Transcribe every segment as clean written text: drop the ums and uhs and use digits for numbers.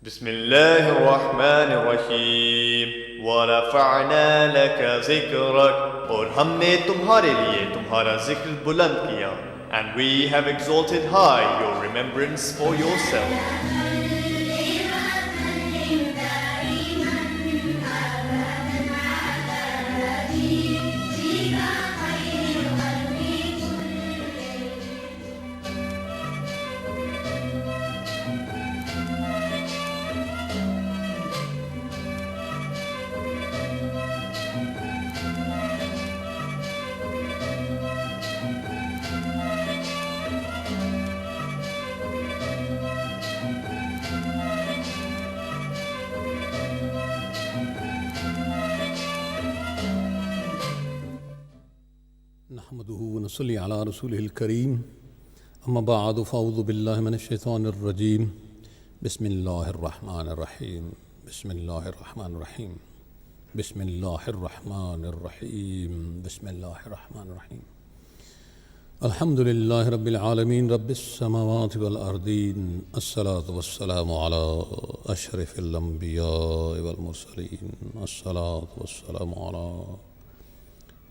بسم اللہ الرحمن الرحیم وَرَفَعْنَا لَكَ ذِكْرَكَ، اور ہم نے تمہارے لیے تمہارا ذکر بلند کیا. And we have exalted high your remembrance for yourself. نحمده ونصلي على رسوله الكريم اما بعد فاعوذ بالله من الشيطان الرجيم بسم الله الرحمن الرحيم بسم الله الرحمن الرحيم بسم الله الرحمن الرحيم بسم الله الرحمن الرحيم الحمد لله رب العالمين رب السماوات والأرضين الصلاة والسلام على أشرف الأنبياء والمرسلين الصلاة والسلام على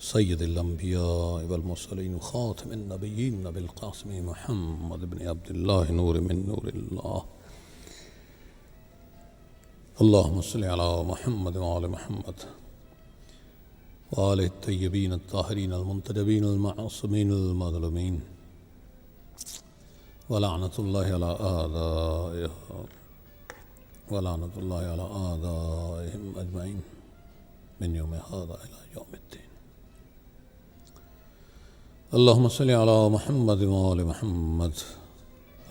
سید الانبیاء والمرسلین خاتم النبیین نبی القاسم محمد بن عبد اللہ نور من نور اللہ اللہم صلی علی محمد وآل محمد وآل الطیبین الطاہرین المنتجبین المعصومین المظلومین ولعنت اللہ علی آدائهم ولعنت اللہ علی آدائهم اجمعین من یوم هذا الى یوم الدین. اللهم صل على محمد وآل محمد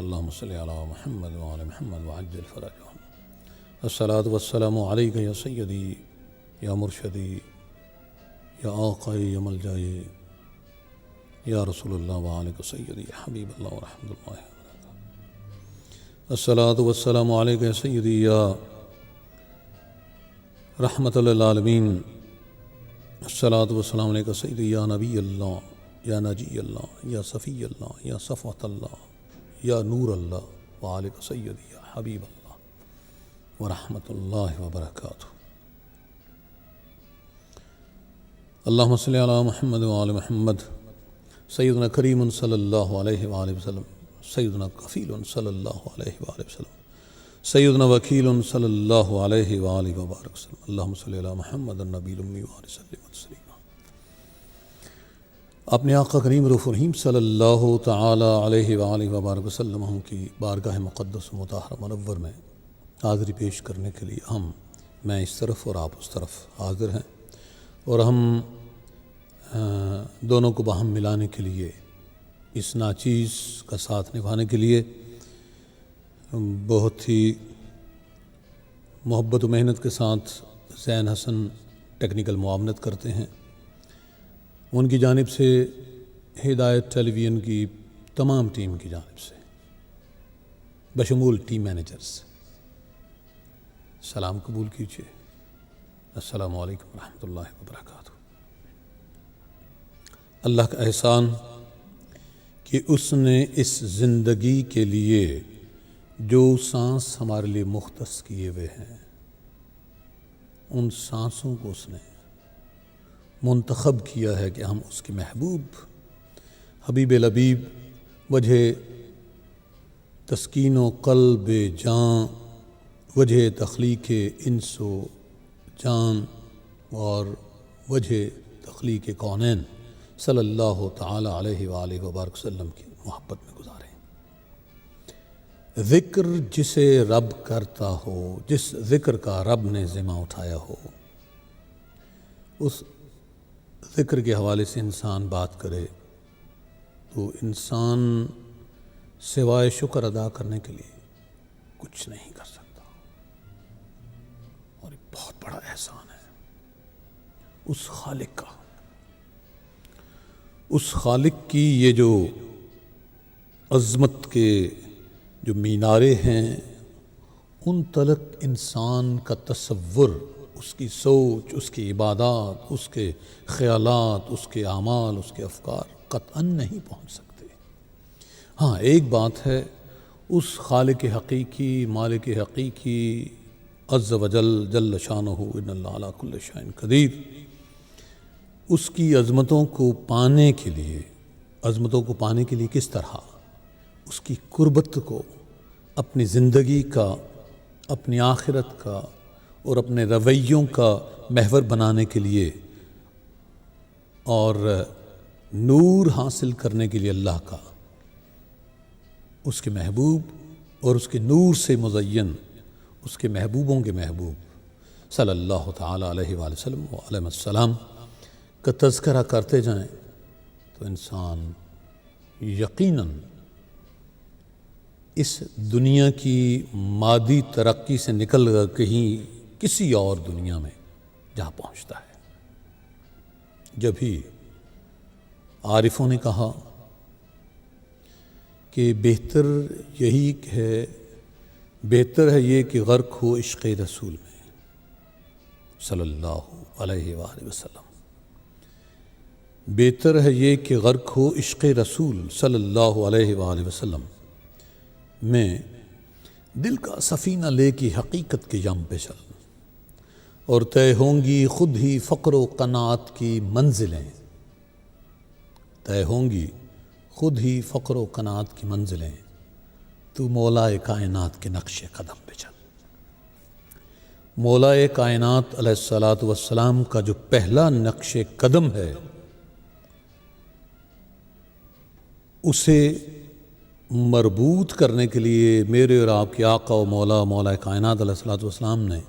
اللهم صل على محمد وآل محمد وعجل فرجهم. الصلاة والسلام عليك يا سيدي يا مرشدي يا آقائي يا ملجائي يا رسول الله وعليك سيدي يا حبيب الله ورحمة الله وبركاته. الصلاة والسلام عليك يا سيدي يا رحمة للعالمين. الصلاة والسلام عليك يا سيدي يا نبي الله یا نجی اللہ یا صفی اللہ یا صفوت اللہ یا نور اللہ وعلیک سیدی یا حبیب اللہ ورحمۃ اللہ وبرکاتہ. اللہم صلی علی محمد وآل محمد سیدنا کریم صلی اللہ علیہ وآلہ وسلم سیدنا کفیل صلی اللہ علیہ وآلہ وسلم سیدنا وکیل صلی اللہ علیہ وآلہ وبارک وسلم. اللہم صلی علی محمد النبی الامی وآلہ وسلم تسلیما. اپنے آقا کریم رؤوف رحیم صلی اللہ تعالی علیہ وآلہ وبارک وسلم کی بارگاہ مقدس و مطہرہ منور میں حاضری پیش کرنے کے لیے میں اس طرف اور آپ اس طرف حاضر ہیں، اور ہم دونوں کو باہم ملانے کے لیے اس ناچیز کا ساتھ نبھانے کے لیے بہت ہی محبت و محنت کے ساتھ زین حسن ٹیکنیکل معاونت کرتے ہیں. ان کی جانب سے ہدایت ٹیلی ویژن کی تمام ٹیم کی جانب سے بشمول ٹیم مینیجرز سلام قبول کیجیے. السلام علیکم ورحمۃ اللہ وبرکاتہ. اللہ کا احسان کہ اس نے اس زندگی کے لیے جو سانس ہمارے لیے مختص کیے ہوئے ہیں ان سانسوں کو اس نے منتخب کیا ہے کہ ہم اس کے محبوب حبیب لبیب وجہ تسکین و قلب جان وجہ تخلیق انس و جان اور وجہ تخلیق کونین صلی اللہ تعالی علیہ وآلہ وبارک وسلم کی محبت میں گزاریں. ذکر جسے رب کرتا ہو، جس ذکر کا رب نے ذمہ اٹھایا ہو، اس ذکر کے حوالے سے انسان بات کرے تو انسان سوائے شکر ادا کرنے کے لیے کچھ نہیں کر سکتا. اور یہ بہت بڑا احسان ہے اس خالق کا، اس خالق کی. یہ جو عظمت کے جو مینارے ہیں ان تلک انسان کا تصور، اس کی سوچ، اس کی عبادات، اس کے خیالات، اس کے اعمال، اس کے افکار قطعاً نہیں پہنچ سکتے. ہاں ایک بات ہے، اس خالق حقیقی مالک حقیقی عز و جل جل شانہ ان اللہ علی کل شیء قدیر، اس کی عظمتوں کو پانے کے لیے کس طرح اس کی قربت کو اپنی زندگی کا، اپنی آخرت کا اور اپنے رویوں کا محور بنانے کے لیے اور نور حاصل کرنے کے لیے اللہ کا، اس کے محبوب اور اس کے نور سے مزین اس کے محبوبوں کے محبوب صلی اللہ تعالیٰ علیہ وآلہ وسلم و علیہ السلام کا تذکرہ کرتے جائیں تو انسان یقیناً اس دنیا کی مادی ترقی سے نکل کر کہیں کسی اور دنیا میں جا پہنچتا ہے۔ جبھی عارفوں نے کہا کہ بہتر ہے یہ کہ غرق ہو عشق رسول میں صلی اللہ علیہ وآلہ وسلم، بہتر ہے یہ کہ غرق ہو عشق رسول صلی اللہ علیہ وآلہ وسلم میں، دل کا سفینہ لے کی حقیقت کے یم پہ چل، اور طے ہوں گی خود ہی فقر و قناعت کی منزلیں، طے ہوں گی خود ہی فقر و قناعت کی منزلیں، تو مولائے کائنات کے نقش قدم پہ چل۔ مولائے کائنات علیہ الصلاۃ والسلام کا جو پہلا نقش قدم ہے، اسے مربوط کرنے کے لیے میرے اور آپ کے آقا و مولا کائنات علیہ الصلاۃ والسلام نے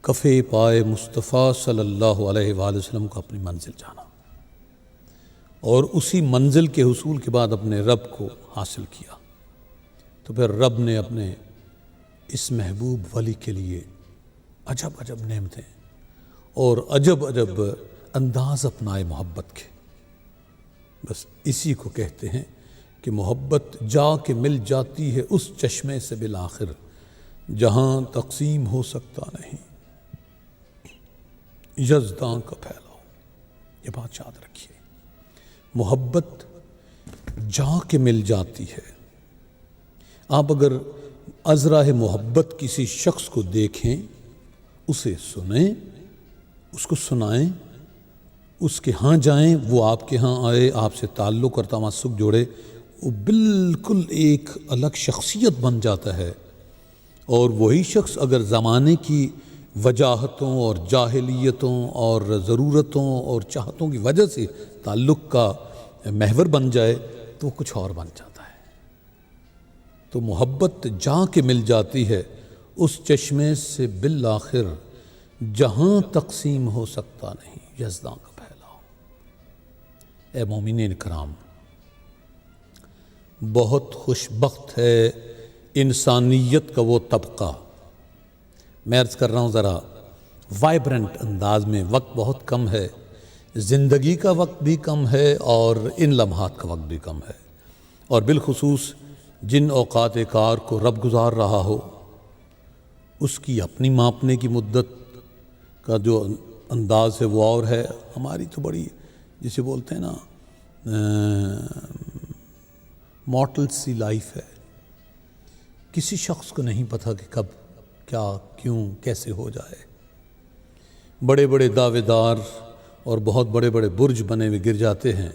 کفِ پائے مصطفیٰ صلی اللہ علیہ وآلہ وسلم کو اپنی منزل جانا، اور اسی منزل کے حصول کے بعد اپنے رب کو حاصل کیا۔ تو پھر رب نے اپنے اس محبوب ولی کے لیے عجب عجب نعمتیں اور عجب عجب انداز اپنائے محبت کے۔ بس اسی کو کہتے ہیں کہ محبت جا کے مل جاتی ہے اس چشمے سے بالآخر جہاں تقسیم ہو سکتا نہیں، یزداں کا پھیلاؤ۔ یہ بات یاد رکھیے، محبت جا کے مل جاتی ہے۔ آپ اگر ازراہ محبت کسی شخص کو دیکھیں، اسے سنیں، اس کو سنائیں، اس کے ہاں جائیں، وہ آپ کے ہاں آئے، آپ سے تعلق اور تماسک جوڑے، وہ بالکل ایک الگ شخصیت بن جاتا ہے۔ اور وہی شخص اگر زمانے کی وجاہتوں اور جاہلیتوں اور ضرورتوں اور چاہتوں کی وجہ سے تعلق کا محور بن جائے تو وہ کچھ اور بن جاتا ہے۔ تو محبت جا کے مل جاتی ہے اس چشمے سے بالآخر جہاں تقسیم ہو سکتا نہیں، یزداں کا پھیلاؤ۔ اے مومنین کرام، بہت خوش بخت ہے انسانیت کا وہ طبقہ، میں عرض کر رہا ہوں ذرا وائبرنٹ انداز میں، وقت بہت کم ہے، زندگی کا وقت بھی کم ہے اور ان لمحات کا وقت بھی کم ہے، اور بالخصوص جن اوقات کار کو رب گزار رہا ہو اس کی اپنی ماپنے کی مدت کا جو انداز ہے وہ اور ہے۔ ہماری تو بڑی جسے بولتے ہیں نا مارٹل سی لائف ہے، کسی شخص کو نہیں پتہ کہ کب کیا کیوں کیسے ہو جائے۔ بڑے بڑے دعوے دار اور بہت بڑے بڑے برج بنے ہوئے گر جاتے ہیں،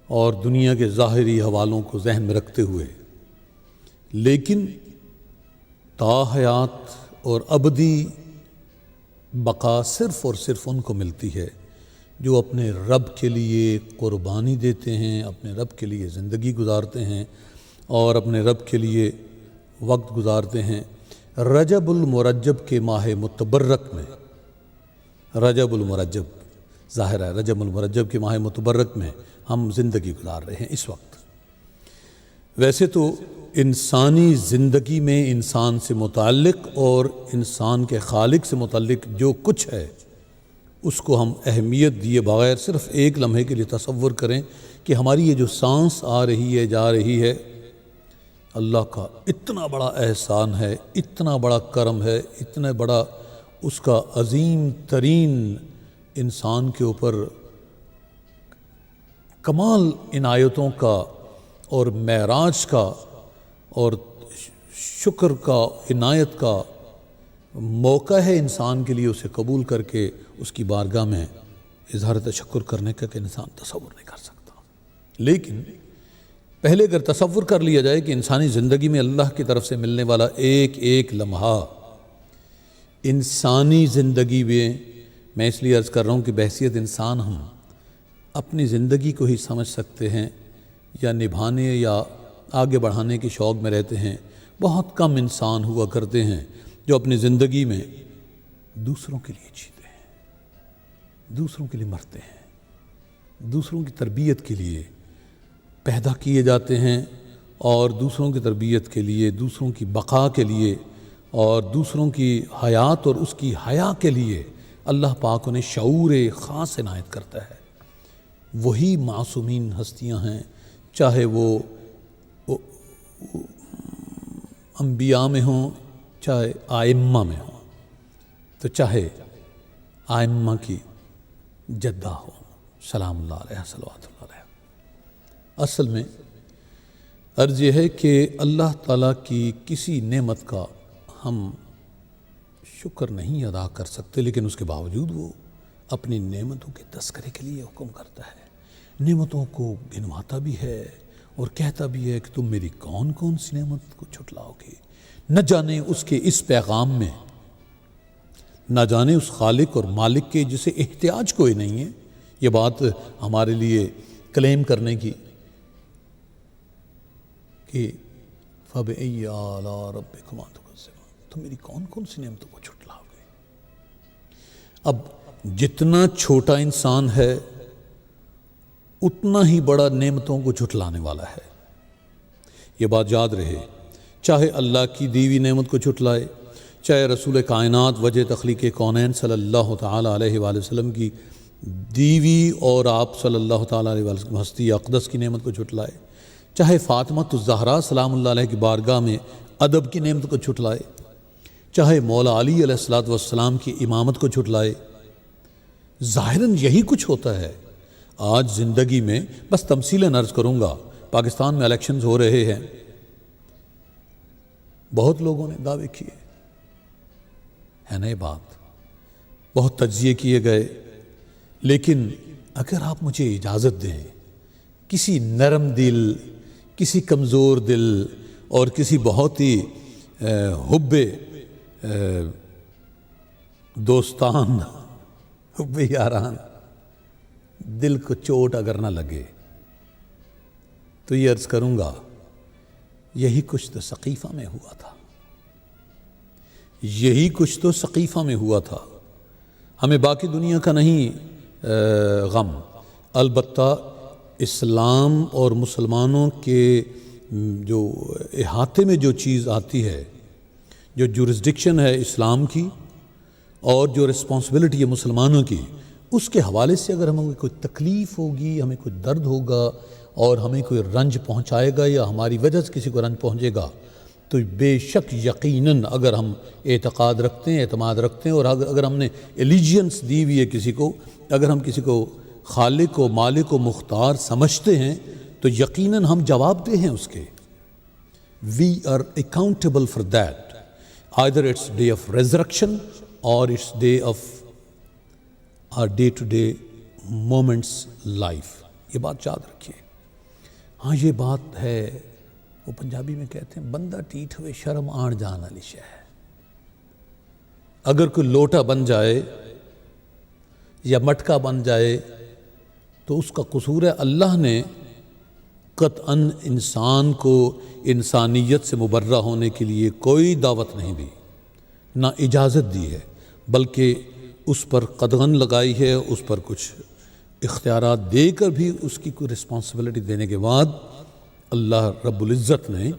اور دنیا کے ظاہری حوالوں کو ذہن میں رکھتے ہوئے، لیکن تا حیات اور ابدی بقا صرف اور صرف ان کو ملتی ہے جو اپنے رب کے لیے قربانی دیتے ہیں، اپنے رب کے لیے زندگی گزارتے ہیں اور اپنے رب کے لیے وقت گزارتے ہیں۔ رجب المرجب کے ماہ متبرک میں، رجب المرجب ظاہر ہے رجب المرجب کے ماہ متبرک میں ہم زندگی گزار رہے ہیں اس وقت۔ ویسے تو انسانی زندگی میں انسان سے متعلق اور انسان کے خالق سے متعلق جو کچھ ہے اس کو ہم اہمیت دیے بغیر صرف ایک لمحے کے لیے تصور کریں کہ ہماری یہ جو سانس آ رہی ہے جا رہی ہے، اللہ کا اتنا بڑا احسان ہے، اتنا بڑا کرم ہے، اتنا بڑا اس کا عظیم ترین انسان کے اوپر کمال عنایتوں کا اور معراج کا اور شکر کا، عنایت کا موقع ہے انسان کے لیے، اسے قبول کر کے اس کی بارگاہ میں اظہار تشکر کرنے کا کہ انسان تصور نہیں کر سکتا۔ لیکن پہلے اگر تصور کر لیا جائے کہ انسانی زندگی میں اللہ کی طرف سے ملنے والا ایک ایک لمحہ، انسانی زندگی میں اس لیے عرض کر رہا ہوں کہ بحیثیت انسان ہم اپنی زندگی کو ہی سمجھ سکتے ہیں یا نبھانے یا آگے بڑھانے کے شوق میں رہتے ہیں۔ بہت کم انسان ہوا کرتے ہیں جو اپنی زندگی میں دوسروں کے لیے جیتے ہیں، دوسروں کے لیے مرتے ہیں، دوسروں کی تربیت کے لیے پیدا کیے جاتے ہیں، اور دوسروں کی تربیت کے لیے، دوسروں کی بقا کے لیے اور دوسروں کی حیات اور اس کی حیا کے لیے اللہ پاک انہیں شعور خاص عنایت کرتا ہے۔ وہی معصومین ہستیاں ہیں، چاہے وہ انبیاء میں ہوں، چاہے آئمہ میں ہوں، تو چاہے آئمہ کی جدہ ہو سلام اللہ علیہ صلوات اللہ علیہ۔ اصل میں عرض یہ ہے کہ اللہ تعالیٰ کی کسی نعمت کا ہم شکر نہیں ادا کر سکتے، لیکن اس کے باوجود وہ اپنی نعمتوں کے تذکرے کے لیے حکم کرتا ہے، نعمتوں کو گنواتا بھی ہے اور کہتا بھی ہے کہ تم میری کون کون سی نعمت کو چھٹلاؤ گے۔ نہ جانے اس کے اس پیغام میں، نہ جانے اس خالق اور مالک کے جسے احتیاج کوئی نہیں ہے، یہ بات ہمارے لیے کلیم کرنے کی کہ فَبِأَيِّ آلَاءِ رَبِّكُمَا تُكَذِّبَانِ، تم میری کون کون سی نعمتوں کو چھٹلاؤ گے۔ اب جتنا چھوٹا انسان ہے اتنا ہی بڑا نعمتوں کو جھٹلانے والا ہے، یہ بات یاد رہے۔ چاہے اللہ کی دیوی نعمت کو جھٹلائے، چاہے رسول کائنات وجہ تخلیق کونین صلی اللہ تعالیٰ علیہ وآلہ وسلم کی دیوی اور آپ صلی اللہ تعالیٰ علیہ وآلہ وسلم ہستی اقدس کی نعمت کو جھٹلائے، چاہے فاطمہ الزہرا سلام اللہ علیہ کی بارگاہ میں ادب کی نعمت کو جھٹلائے، چاہے مولا علی علیہ السلام کی امامت کو جھٹلائے۔ ظاہراً یہی کچھ ہوتا ہے آج زندگی میں۔ بس تمثیلاً عرض کروں گا، پاکستان میں الیکشنز ہو رہے ہیں، بہت لوگوں نے دعوے کیے، ہے نا یہ بات، بہت تجزیے کیے گئے، لیکن اگر آپ مجھے اجازت دیں، کسی نرم دل، کسی کمزور دل اور کسی بہت ہی حب دوستان، حب یاران دل کو چوٹ اگر نہ لگے تو یہ عرض کروں گا، یہی کچھ تو سقیفہ میں ہوا تھا، یہی کچھ تو سقیفہ میں ہوا تھا۔ ہمیں باقی دنیا کا نہیں غم، البتہ اسلام اور مسلمانوں کے جو احاطے میں جو چیز آتی ہے، جو جورسڈکشن ہے اسلام کی اور جو رسپانسبلٹی ہے مسلمانوں کی، اس کے حوالے سے اگر ہمیں کوئی تکلیف ہوگی، ہمیں کوئی درد ہوگا اور ہمیں کوئی رنج پہنچائے گا یا ہماری وجہ سے کسی کو رنج پہنچے گا، تو بے شک یقیناً اگر ہم اعتقاد رکھتے ہیں، اعتماد رکھتے ہیں، اور اگر ہم نے ایلیجینس دی ہوئی ہے کسی کو، اگر ہم کسی کو خالق و مالک و مختار سمجھتے ہیں، تو یقیناً ہم جواب دہ ہیں اس کے۔ We are accountable for that, either it's day of resurrection or it's day of our day-to-day moments life۔ یہ بات یاد رکھیے۔ ہاں یہ بات ہے، وہ پنجابی میں کہتے ہیں بندہ ٹیٹ ہوئے شرم آن جان والی شے ہے۔ اگر کوئی لوٹا بن جائے یا مٹکا بن جائے تو اس کا قصور ہے۔ اللہ نے قطعاً انسان کو انسانیت سے مبرہ ہونے کے لیے کوئی دعوت نہیں دی، نہ اجازت دی ہے، بلکہ اس پر قدغن لگائی ہے، اس پر کچھ اختیارات دے کر بھی اس کی کوئی رسپانسبلٹی دینے کے بعد اللہ رب العزت نے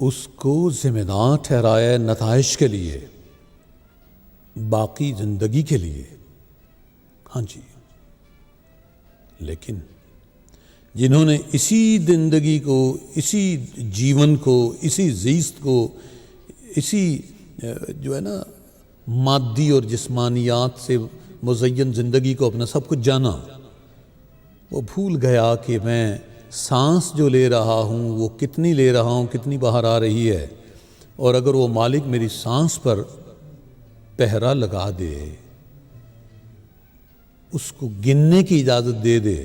اس کو ذمہ دار ٹھہرایا ہے نتائج کے لیے، باقی زندگی کے لیے۔ ہاں جی، لیکن جنہوں نے اسی زندگی کو، اسی جیون کو، اسی زیست کو، اسی جو ہے نا مادی اور جسمانیات سے مزین زندگی کو اپنا سب کچھ جانا، وہ بھول گیا کہ میں سانس جو لے رہا ہوں وہ کتنی لے رہا ہوں، کتنی باہر آ رہی ہے، اور اگر وہ مالک میری سانس پر پہرا لگا دے، اس کو گننے کی اجازت دے دے،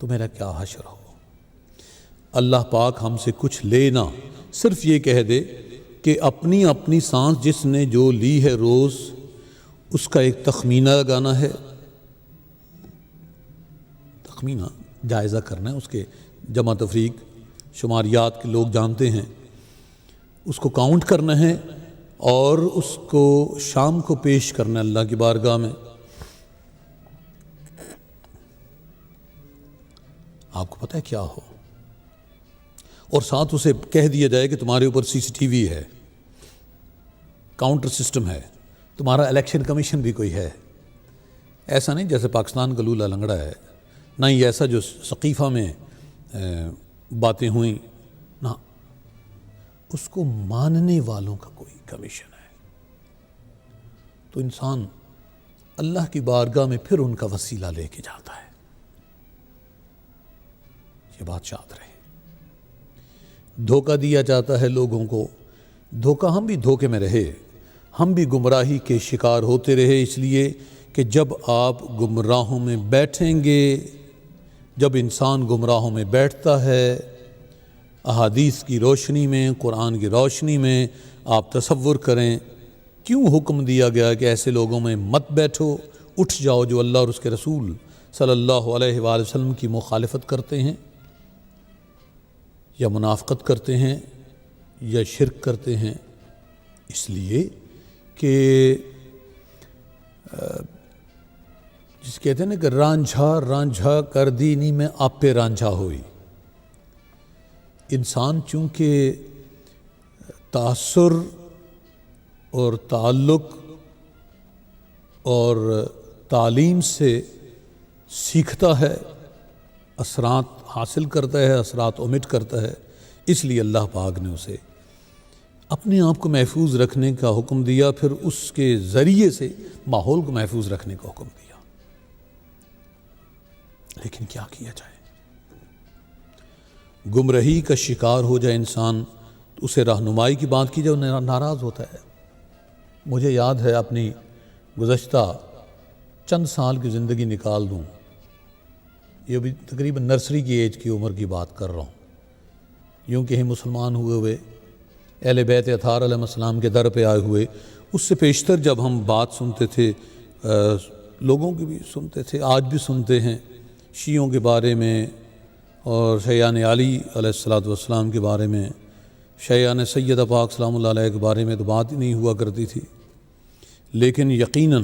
تو میرا کیا حشر ہو۔ اللہ پاک ہم سے کچھ لے نہ، صرف یہ کہہ دے کہ اپنی اپنی سانس جس نے جو لی ہے روز، اس کا ایک تخمینہ لگانا ہے، تخمینہ جائزہ کرنا ہے، اس کے جمع تفریق شماریات کے لوگ جانتے ہیں، اس کو کاؤنٹ کرنا ہے اور اس کو شام کو پیش کرنا ہے اللہ کی بارگاہ میں۔ آپ کو پتہ ہے کیا ہو، اور ساتھ اسے کہہ دیا جائے کہ تمہارے اوپر سی سی ٹی وی ہے، کاؤنٹر سسٹم ہے، تمہارا الیکشن کمیشن بھی کوئی ہے۔ ایسا نہیں جیسے پاکستان کا لولا لنگڑا ہے، نہ ہی ایسا جو ثقیفہ میں باتیں ہوئیں، نہ، اس کو ماننے والوں کا کوئی کمیشن ہے۔ تو انسان اللہ کی بارگاہ میں پھر ان کا وسیلہ لے کے جاتا ہے۔ یہ بات یاد رہے، دھوکہ دیا جاتا ہے لوگوں کو، دھوکہ ہم بھی دھوکے میں رہے، ہم بھی گمراہی کے شکار ہوتے رہے، اس لیے کہ جب آپ گمراہوں میں بیٹھیں گے، جب انسان گمراہوں میں بیٹھتا ہے، احادیث کی روشنی میں، قرآن کی روشنی میں آپ تصور کریں کیوں حکم دیا گیا کہ ایسے لوگوں میں مت بیٹھو، اٹھ جاؤ جو اللہ اور اس کے رسول صلی اللہ علیہ وآلہ وسلم کی مخالفت کرتے ہیں، یا منافقت کرتے ہیں، یا شرک کرتے ہیں۔ اس لیے کہ جس کہتے ہیں نا کہ رانجھا رانجھا کر دینی میں آپ پہ رانجھا ہوئی۔ انسان چونکہ تاثر اور تعلق اور تعلیم سے سیکھتا ہے، اثرات حاصل کرتا ہے، اثرات امٹ کرتا ہے، اس لیے اللہ پاک نے اسے اپنے آپ کو محفوظ رکھنے کا حکم دیا، پھر اس کے ذریعے سے ماحول کو محفوظ رکھنے کا حکم دیا۔ لیکن کیا کیا جائے، گمراہی کا شکار ہو جائے انسان تو اسے رہنمائی کی بات کی جائے وہ ناراض ہوتا ہے۔ مجھے یاد ہے اپنی گزشتہ چند سال کی زندگی نکال دوں، یہ ابھی تقریباً نرسری کی ایج کی عمر کی بات کر رہا ہوں، یوں کہ ہی مسلمان ہوئے اہل بیت اطہار علیہ السلام کے در پہ آئے ہوئے، اس سے پیشتر جب ہم بات سنتے تھے، لوگوں کی بھی سنتے تھے، آج بھی سنتے ہیں، شیعوں کے بارے میں اور شیعان علی علیہ السلام کے بارے میں، شیعان سیدہ پاک سلام اللہ علیہ کے بارے میں تو بات ہی نہیں ہوا کرتی تھی۔ لیکن یقیناً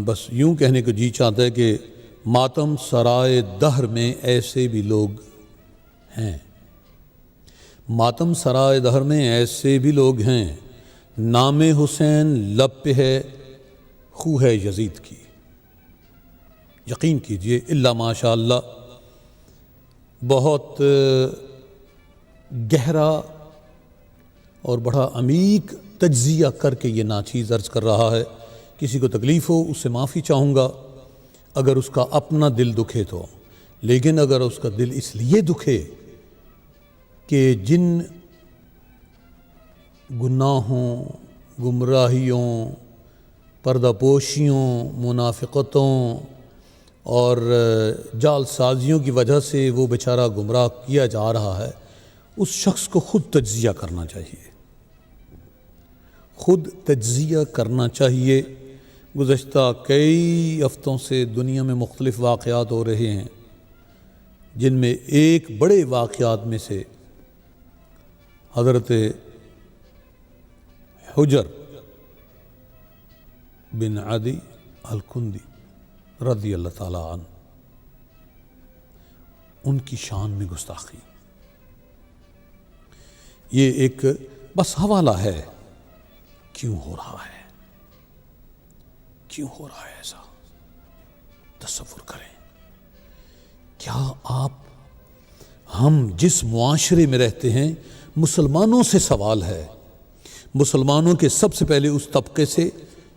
بس یوں کہنے کو جی چاہتا ہے کہ ماتم سرائے دہر میں ایسے بھی لوگ ہیں، ماتم سرائے دہر میں ایسے بھی لوگ ہیں، نام حسین لب پہ ہے، خو ہے یزید کی۔ یقین کیجئے الا ماشاء اللہ بہت گہرا اور بڑا عمیق تجزیہ کر کے یہ ناچیز عرض کر رہا ہے۔ کسی کو تکلیف ہو اس سے معافی چاہوں گا اگر اس کا اپنا دل دکھے تو، لیکن اگر اس کا دل اس لیے دکھے کہ جن گناہوں، گمراہیوں، پردہ پوشیوں، منافقتوں اور جال سازیوں کی وجہ سے وہ بیچارہ گمراہ کیا جا رہا ہے، اس شخص کو خود تجزیہ کرنا چاہیے، خود تجزیہ کرنا چاہیے۔ گزشتہ کئی ہفتوں سے دنیا میں مختلف واقعات ہو رہے ہیں، جن میں ایک بڑے واقعات میں سے حضرت حجر بن عدی الکندی رضی اللہ تعالیٰ عنہ، ان کی شان میں گستاخی، یہ ایک بس حوالہ ہے کیوں ہو رہا ہے، کیوں ہو رہا ہے ایسا۔ تصور کریں، کیا ہم جس معاشرے میں رہتے ہیں، مسلمانوں سے سوال ہے، مسلمانوں کے سب سے پہلے اس طبقے سے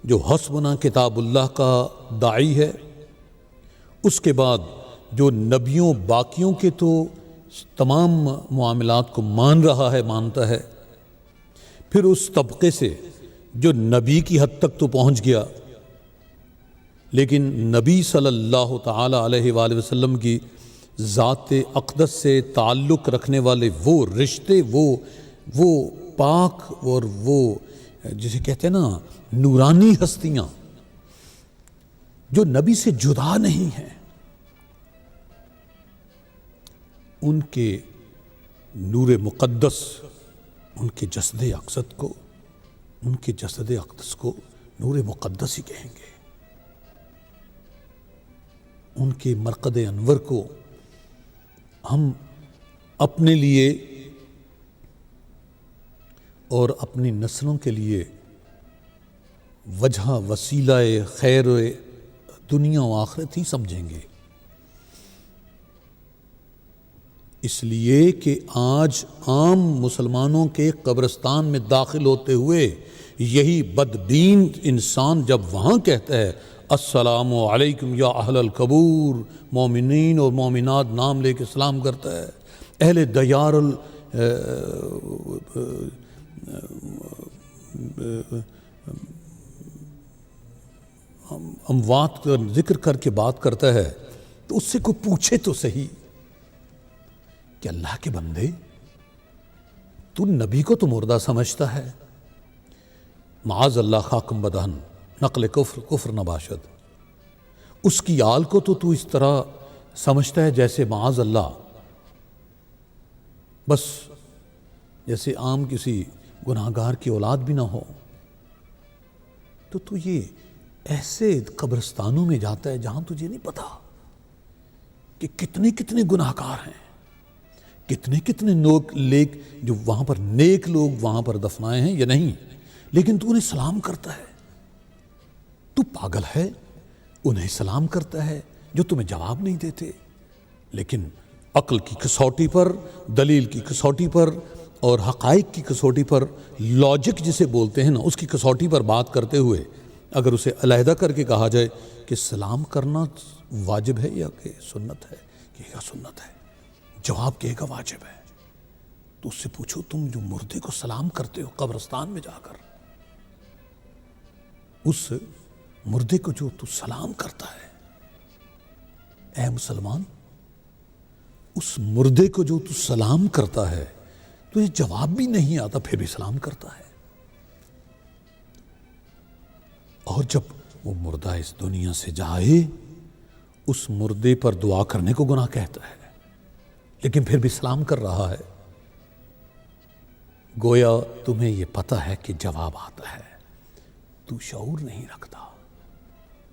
جو حسبنا کتاب اللہ کا داعی ہے، اس کے بعد جو نبیوں باقیوں کے تو تمام معاملات کو مان رہا ہے، مانتا ہے، پھر اس طبقے سے جو نبی کی حد تک تو پہنچ گیا، لیکن نبی صلی اللہ تعالی علیہ وآلہ وسلم کی ذات اقدس سے تعلق رکھنے والے وہ رشتے، وہ پاک اور وہ جسے کہتے ہیں نا نورانی ہستیاں جو نبی سے جدا نہیں ہیں، ان کے نور مقدس، ان کے جسد اقدس کو نور مقدس ہی کہیں گے، ان کے مرقد انور کو ہم اپنے لیے اور اپنی نسلوں کے لیے وجہ وسیلہ خیر دنیا و آخرت ہی سمجھیں گے، اس لیے کہ آج عام مسلمانوں کے قبرستان میں داخل ہوتے ہوئے یہی بددین انسان جب وہاں کہتا ہے السلام علیکم یا اہل القبور، مومنین اور مومنات نام لے کے سلام کرتا ہے، اہل دیار اموات کا ذکر کر کے بات کرتا ہے، تو اس سے کوئی پوچھے تو صحیح کہ اللہ کے بندے تو نبی کو تو مردہ سمجھتا ہے، معاذ اللہ خاکم بدہن، نقل کفر نباشد، اس کی آل کو تو اس طرح سمجھتا ہے جیسے معاذ اللہ بس جیسے عام کسی گناہگار کی اولاد بھی نہ ہو، تو یہ ایسے قبرستانوں میں جاتا ہے جہاں تجھے نہیں پتا کہ کتنے کتنے گناہگار ہیں، کتنے لوگ جو وہاں پر نیک لوگ وہاں پر دفنائے ہیں یا نہیں، لیکن تو انہیں سلام کرتا ہے، تو پاگل ہے، انہیں سلام کرتا ہے جو تمہیں جواب نہیں دیتے، لیکن عقل کی کسوٹی پر، دلیل کی کسوٹی پر اور حقائق کی کسوٹی پر، لاجک جسے بولتے ہیں نا، اس کی کسوٹی پر بات کرتے ہوئے اگر اسے علیحدہ کر کے کہا جائے کہ سلام کرنا واجب ہے یا کہ سنت ہے، کہے گا سنت ہے، جواب کہے گا واجب ہے، تو اس سے پوچھو تم جو مردے کو سلام کرتے ہو قبرستان میں جا کر، اس مردے کو جو تو سلام کرتا ہے، اے مسلمان، اس مردے کو جو تو سلام کرتا ہے تو یہ جواب بھی نہیں آتا پھر بھی سلام کرتا ہے، اور جب وہ مردہ اس دنیا سے جائے اس مردے پر دعا کرنے کو گناہ کہتا ہے، لیکن پھر بھی سلام کر رہا ہے، گویا تمہیں یہ پتہ ہے کہ جواب آتا ہے، تو شعور نہیں رکھتا،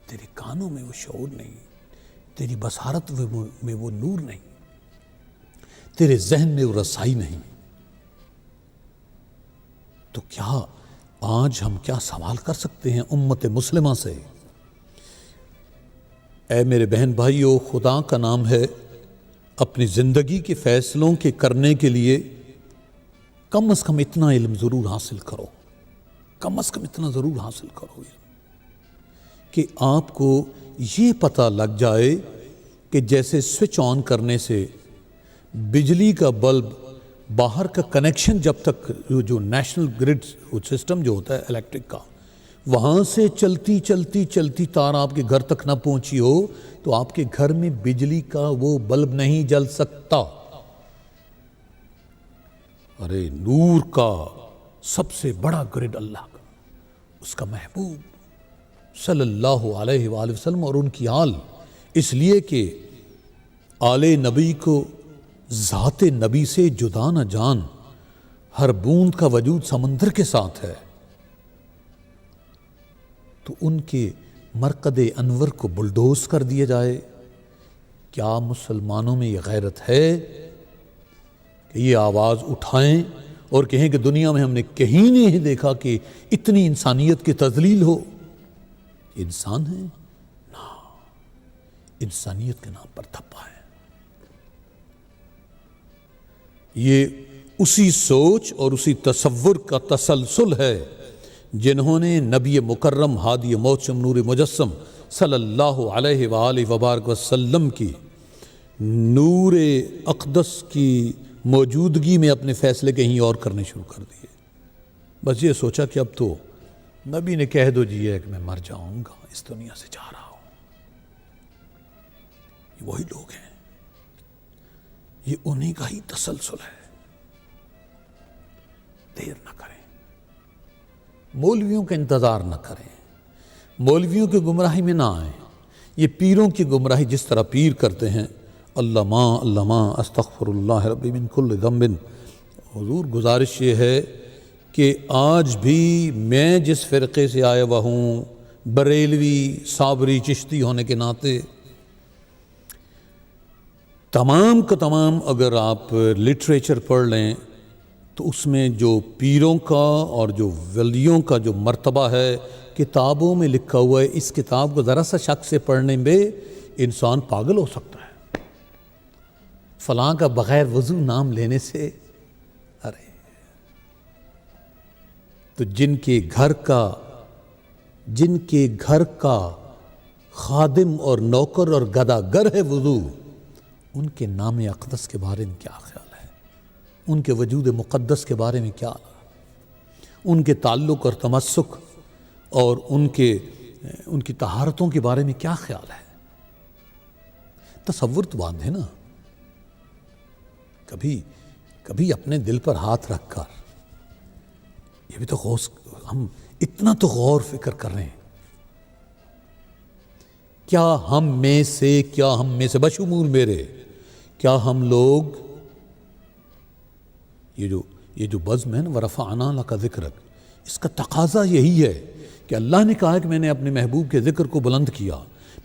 تیرے کانوں میں وہ شعور نہیں، تیری بصارت میں وہ نور نہیں، تیرے ذہن میں وہ رسائی نہیں، تو کیا آج ہم کیا سوال کر سکتے ہیں امت مسلمہ سے؟ اے میرے بہن بھائیو، خدا کا نام ہے، اپنی زندگی کے فیصلوں کے کرنے کے لیے کم از کم اتنا علم ضرور حاصل کرو، کم از کم اتنا ضرور حاصل کرو کہ آپ کو یہ پتہ لگ جائے کہ جیسے سوئچ آن کرنے سے بجلی کا بلب باہر کا کنیکشن جب تک جو نیشنل گریڈ سسٹم جو ہوتا ہے الیکٹرک کا، وہاں سے چلتی تار آپ کے گھر تک نہ پہنچی ہو تو آپ کے گھر میں بجلی کا وہ بلب نہیں جل سکتا۔ ارے نور کا سب سے بڑا گریڈ اللہ کا، اس کا محبوب صلی اللہ علیہ وآلہ وسلم اور ان کی آل، اس لیے کہ آل نبی کو ذات نبی سے جدا نہ جان، ہر بوند کا وجود سمندر کے ساتھ ہے، تو ان کے مرقد انور کو بلڈوز کر دیا جائے۔ کیا مسلمانوں میں یہ غیرت ہے کہ یہ آواز اٹھائیں اور کہیں کہ دنیا میں ہم نے کہیں نہیں دیکھا کہ اتنی انسانیت کی تذلیل ہو؟ یہ انسان ہے؟ نہ، انسانیت کے نام پر دھپا ہے۔ یہ اسی سوچ اور اسی تصور کا تسلسل ہے جنہوں نے نبی مکرم ہادی موسم نور مجسم صلی اللہ علیہ وآلہ وبارک وسلم کی نور اقدس کی موجودگی میں اپنے فیصلے کہیں اور کرنے شروع کر دیے. بس یہ سوچا کہ اب تو نبی نے کہہ دو جی ہے کہ میں مر جاؤں گا، اس دنیا سے جا رہا ہوں. یہ وہی لوگ ہیں، یہ انہی کا ہی تسلسل ہے. دیر نہ کریں، مولویوں کا انتظار نہ کریں، مولویوں کی گمراہی میں نہ آئیں. یہ پیروں کی گمراہی جس طرح پیر کرتے ہیں، اللہ ما استغفر اللہ ربی من کل ذنب. حضور گزارش یہ ہے کہ آج بھی میں جس فرقے سے آیا ہوا ہوں، بریلوی صابری چشتی ہونے کے ناطے، تمام کا تمام اگر آپ لٹریچر پڑھ لیں تو اس میں جو پیروں کا اور جو ولیوں کا جو مرتبہ ہے کتابوں میں لکھا ہوا ہے. اس کتاب کو ذرا سا شک سے پڑھنے میں انسان پاگل ہو سکتا ہے. فلاں کا بغیر وضو نام لینے سے، ارے تو جن کے گھر کا خادم اور نوکر اور گداگر ہے وضو، ان کے نام اقدس کے بارے میں کیا خیال ہے؟ ان کے وجود مقدس کے بارے میں کیا، ان کے تعلق اور تمسک اور ان کی طہارتوں کے بارے میں کیا خیال ہے؟ تصور تو باندھے نا. کبھی اپنے دل پر ہاتھ رکھ کر، یہ بھی تو ہم اتنا تو غور فکر کر رہے ہیں. کیا ہم میں سے بشمول میرے، کیا ہم لوگ یہ جو بزم ہے نا ورفعنا لک ذکرک، اس کا تقاضا یہی ہے کہ اللہ نے کہا کہ میں نے اپنے محبوب کے ذکر کو بلند کیا.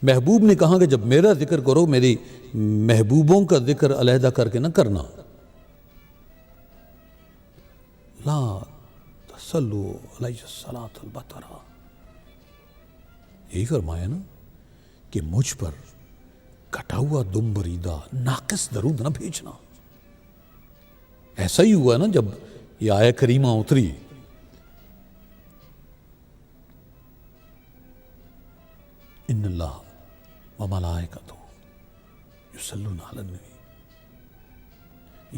محبوب نے کہا کہ جب میرا ذکر کرو میری محبوبوں کا ذکر علیحدہ کر کے نہ کرنا. لا تصلوا علیہ الصلاۃ البترا، یہی فرمایا نا کہ مجھ پر کٹا ہوا دم بریدہ ناقص درود نہ بھیجنا. ایسا ہی ہوا نا جب یہ آیہ کریمہ اتری. ان اللہ وملائکتہ یصلون علی النبی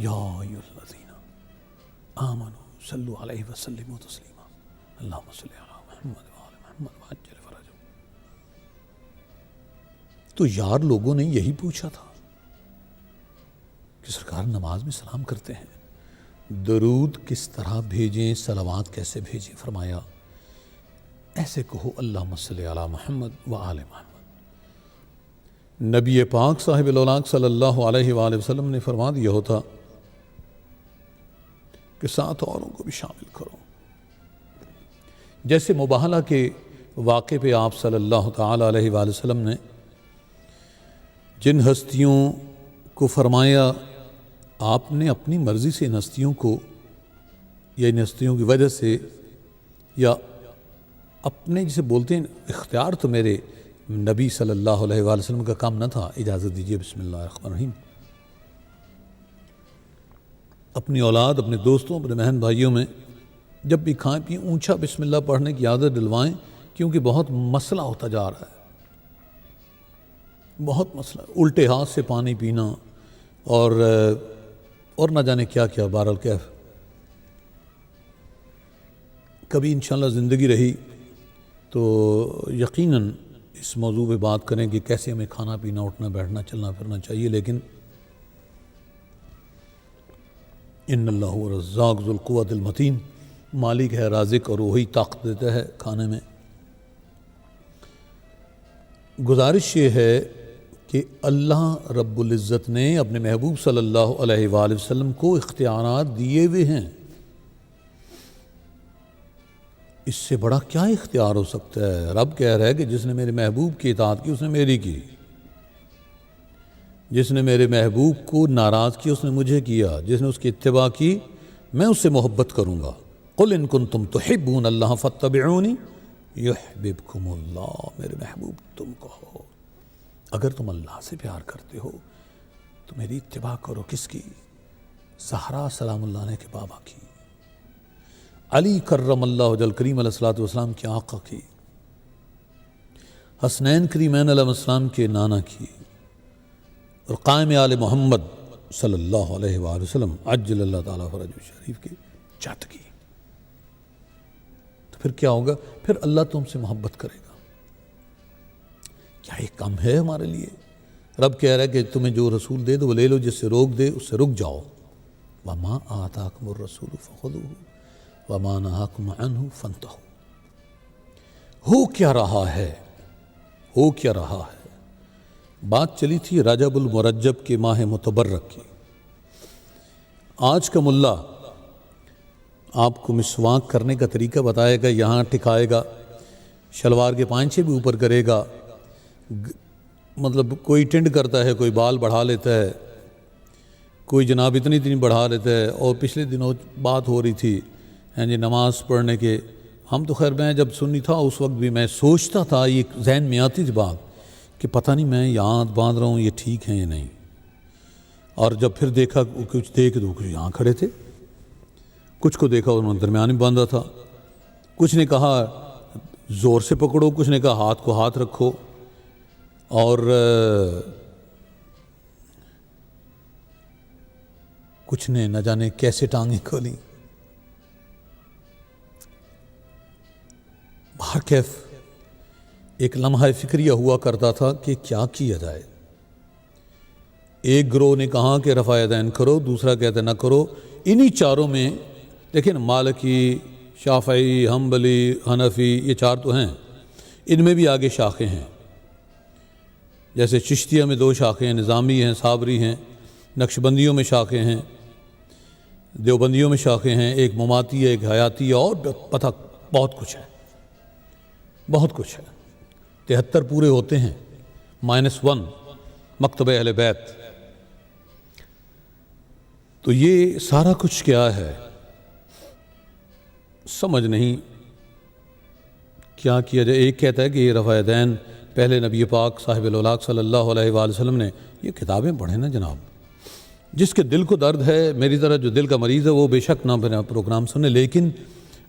یا ایھا الذین آمنوا صلوا علیہ وسلموا تسلیما اللہم صل علی محمد وآل محمد وعجل فرجهم. تو یار لوگوں نے یہی پوچھا تھا کہ سرکار نماز میں سلام کرتے ہیں، درود کس طرح بھیجیں، صلوات کیسے بھیجیں؟ فرمایا ایسے کہو اللہم صلی علی محمد وآل محمد. نبی پاک صاحب الاولاق صلی اللہ علیہ وآلہ وسلم نے فرما دیا ہوتا کہ 7 اوروں کو بھی شامل کرو. جیسے مباہلہ کے واقعے پہ آپ صلی اللہ تعالی علیہ وآلہ وسلم نے جن ہستیوں کو فرمایا آپ نے اپنی مرضی سے ان ہستیوں کو یا ان ہستیوں کی وجہ سے یا اپنے جسے بولتے ہیں اختیار، تو میرے نبی صلی اللہ علیہ وآلہ وسلم کا کام نہ تھا. اجازت دیجیے بسم اللہ الرحمن الرحیم. اپنی اولاد، اپنے دوستوں، اپنے بہن بھائیوں میں جب بھی کھائیں پئیں اونچا بسم اللہ پڑھنے کی عادت دلوائیں، کیونکہ بہت مسئلہ ہوتا جا رہا ہے. بہت مسئلہ، الٹے ہاتھ سے پانی پینا اور نہ جانے کیا کیا. بہرحال کبھی انشاءاللہ زندگی رہی تو یقیناً اس موضوع پہ بات کریں کہ کیسے ہمیں کھانا پینا، اٹھنا بیٹھنا، چلنا پھرنا چاہیے. لیکن ان اللہ رزاق ذو القوۃ المتین، مالک ہے رازق اور وہی طاقت دیتا ہے کھانے میں. گزارش یہ ہے کہ اللہ رب العزت نے اپنے محبوب صلی اللہ علیہ وآلہ وسلم کو اختیارات دیے ہوئے ہیں. اس سے بڑا کیا اختیار ہو سکتا ہے؟ رب کہہ رہا ہے کہ جس نے میرے محبوب کی اطاعت کی اس نے میری کی، جس نے میرے محبوب کو ناراض کیا اس نے مجھے کیا، جس نے اس کی اتباع کی میں اس سے محبت کروں گا. قل ان کنتم تحبون اللہ فاتبعونی یحببکم اللہ. میرے محبوب تم کہو اگر تم اللہ سے پیار کرتے ہو تو میری اتباع کرو. کس کی؟ زہرا سلام اللہ علیہ کے بابا کی، علی کرم اللہ وجل کریم علیہ الصلوۃ والسلام کے آقا کی، حسنین کریمین علیہ السلام کے نانا کی، اور قائم آل محمد صلی اللہ علیہ وآلہ وسلم عجل اللہ تعالیٰ فرج شریف کی جات کی، تو پھر کیا ہوگا؟ پھر اللہ تم سے محبت کرے گا۔ کیا یہ کم ہے ہمارے لیے؟ رب کہہ رہا ہے کہ تمہیں جو رسول دے دو وہ لے لو، جس سے روک دے اس سے رک جاؤ۔ وَمَا آتَاكُمُ الرَّسُولُ فَخُذُوهُ وَمَا نَهَاكُمْ عَنْهُ فَانْتَهُوا۔ ہو کیا رہا ہے، ہو کیا رہا ہے؟ بات چلی تھی رجب المرجب کے ماہ متبرک کی۔ آج کا ملا آپ کو مسواک کرنے کا طریقہ بتائے گا، یہاں ٹکائے گا، شلوار کے پائنچے بھی اوپر کرے گا، مطلب کوئی ٹنڈ کرتا ہے، کوئی بال بڑھا لیتا ہے، کوئی جناب اتنی بڑھا لیتا ہے۔ اور پچھلے دنوں بات ہو رہی تھی جی نماز پڑھنے کے، ہم تو خیر میں جب سنی تھا اس وقت بھی میں سوچتا تھا، یہ ذہن میں آتی تھی بات کہ پتہ نہیں میں یہاں باندھ رہا ہوں یہ ٹھیک ہے یا نہیں۔ اور جب پھر دیکھا کچھ دیکھ دو، کچھ یہاں کھڑے تھے، کچھ کو دیکھا انہوں نے درمیان میں باندھا تھا، کچھ نے کہا زور سے پکڑو، کچھ نے کہا ہاتھ کو ہاتھ رکھو، اور کچھ نے نہ جانے کیسے ٹانگیں کھولیں۔ بہرکیف ایک لمحہ فکریہ ہوا کرتا تھا کہ کیا کیا جائے۔ ایک گروہ نے کہا کہ رفع یدین کرو، دوسرا کہتا نہ کرو۔ انہی چاروں میں دیکھیں نا، مالکی، شافعی، حنبلی، حنفی، یہ چار تو ہیں، ان میں بھی آگے شاخیں ہیں۔ جیسے چشتیہ میں 2 شاخیں ہیں، نظامی ہیں، صابری ہیں، نقشبندیوں میں شاخیں ہیں، دیوبندیوں میں شاخیں ہیں، ایک مماتی ہے، ایک حیاتی ہے، اور پتہ بہت کچھ ہے، بہت کچھ ہے۔ 73 پورے ہوتے ہیں -1 مکتب اہل بیت۔ تو یہ سارا کچھ کیا ہے سمجھ نہیں کیا کیا جائے۔ ایک کہتا ہے کہ یہ رفع یدین پہلے نبی پاک صاحب الاولاق صلی اللہ علیہ وآلہ وسلم نے، یہ کتابیں پڑھیں نا جناب، جس کے دل کو درد ہے، میری طرح جو دل کا مریض ہے وہ بے شک نہ بنا پروگرام سنے، لیکن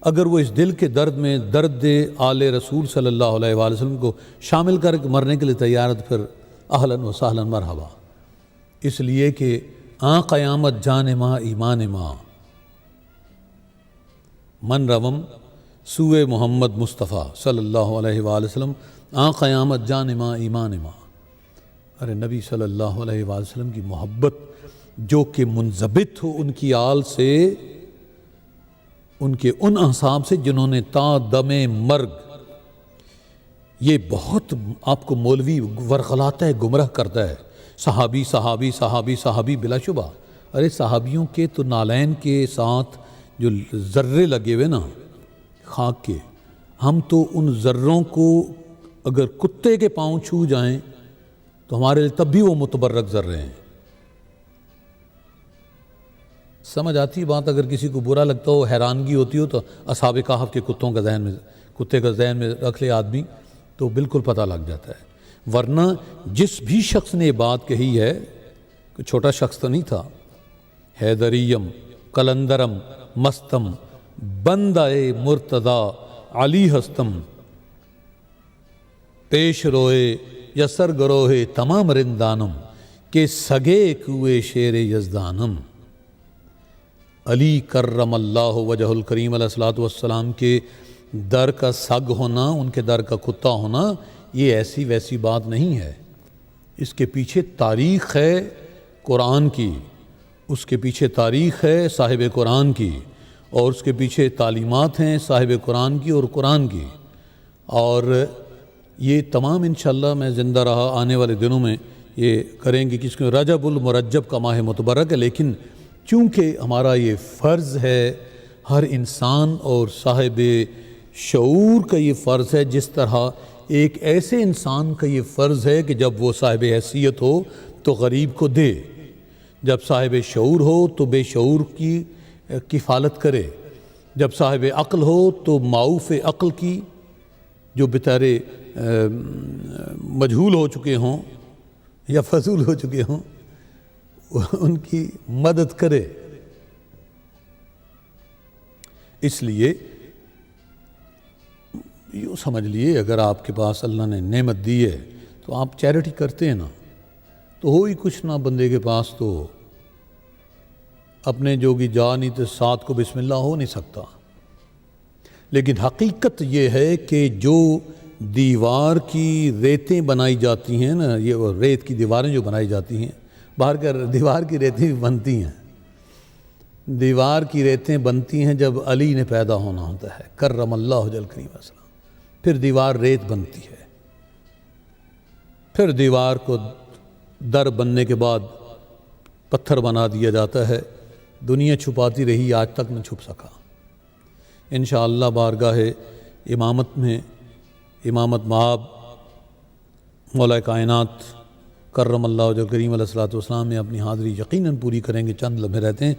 اگر وہ اس دل کے درد میں درد آل رسول صلی اللہ علیہ وآلہ وسلم کو شامل کر کے مرنے کے لیے تیار ہے، پھر اہلاً و سہلاً مرحبا۔ اس لیے کہ قیامت جان ما ایمان ما من روم سوئے محمد مصطفیٰ صلی اللہ علیہ وآلہ وسلم، قیامت جان ما ایمان ما۔ ارے نبی صلی اللہ علیہ وآلہ وسلم کی محبت جو کہ منضبط ہو ان کی آل سے، ان کے ان اصحاب سے جنہوں نے تا دم مرگ، یہ بہت آپ کو مولوی ورغلاتا ہے، گمراہ کرتا ہے، صحابی صحابی صحابی صحابی بلا شبہ۔ ارے صحابیوں کے تو نالین کے ساتھ جو ذرے لگے ہوئے نا خاک کے، ہم تو ان ذروں کو اگر کتے کے پاؤں چھو جائیں تو ہمارے لیے تب بھی وہ متبرک ذرے ہیں۔ سمجھ آتی بات؟ اگر کسی کو برا لگتا ہو، حیرانگی ہوتی ہو، تو اصحاب کہف کے کتے کا ذہن میں رکھ لے آدمی تو بالکل پتہ لگ جاتا ہے۔ ورنہ جس بھی شخص نے یہ بات کہی ہے، کوئی چھوٹا شخص تو نہیں تھا، حیدریم کلندرم مستم بندہ مرتضی علی ہستم پیش روئے یسر گروہ تمام رندانم کے سگے کوئے شیر یزدانم۔ علی کرم اللہ وجہ الکریم علیہ الصلوۃ والسلام کے در کا سگ ہونا، ان کے در کا کتا ہونا، یہ ایسی ویسی بات نہیں ہے۔ اس کے پیچھے تاریخ ہے قرآن کی، اس کے پیچھے تاریخ ہے صاحب قرآن کی، اور اس کے پیچھے تعلیمات ہیں صاحب قرآن کی اور قرآن کی۔ اور یہ تمام انشاءاللہ میں زندہ رہا آنے والے دنوں میں یہ کریں گے، کس کو رجب المرجب کا ماہ متبرک ہے، لیکن چونکہ ہمارا یہ فرض ہے، ہر انسان اور صاحب شعور کا یہ فرض ہے، جس طرح ایک ایسے انسان کا یہ فرض ہے کہ جب وہ صاحب حیثیت ہو تو غریب کو دے، جب صاحب شعور ہو تو بے شعور کی کفالت کرے، جب صاحب عقل ہو تو معوف عقل کی، جو بیچارے مجہول ہو چکے ہوں یا فضول ہو چکے ہوں، ان کی مدد کرے۔ اس لیے یوں سمجھ لیے اگر آپ کے پاس اللہ نے نعمت دی ہے تو آپ چیریٹی کرتے ہیں نا، تو تو ہو ہی کچھ نہ بندے کے پاس، تو اپنے جوگی جا نہیں تو ساتھ کو بسم اللہ ہو نہیں سکتا۔ لیکن حقیقت یہ ہے کہ جو دیوار کی ریتیں بنائی جاتی ہیں نا، یہ ریت کی دیواریں جو بنائی جاتی ہیں، باہر کا دیوار کی ریتیں بھی بنتی ہیں، دیوار کی ریتیں بنتی ہیں جب علی نے پیدا ہونا ہوتا ہے، کرم اللہ وجہ کریم وسلم، پھر دیوار ریت بنتی ہے، پھر دیوار کو در بننے کے بعد پتھر بنا دیا جاتا ہے۔ دنیا چھپاتی رہی، آج تک نہ چھپ سکا۔ انشاءاللہ بارگاہ امامت میں امامت مآب مولا کائنات کرم اللہ وجہ کریم علیہ الصلوۃ والسلام میں اپنی حاضری یقیناً پوری کریں گے، چند لمحے رہتے ہیں۔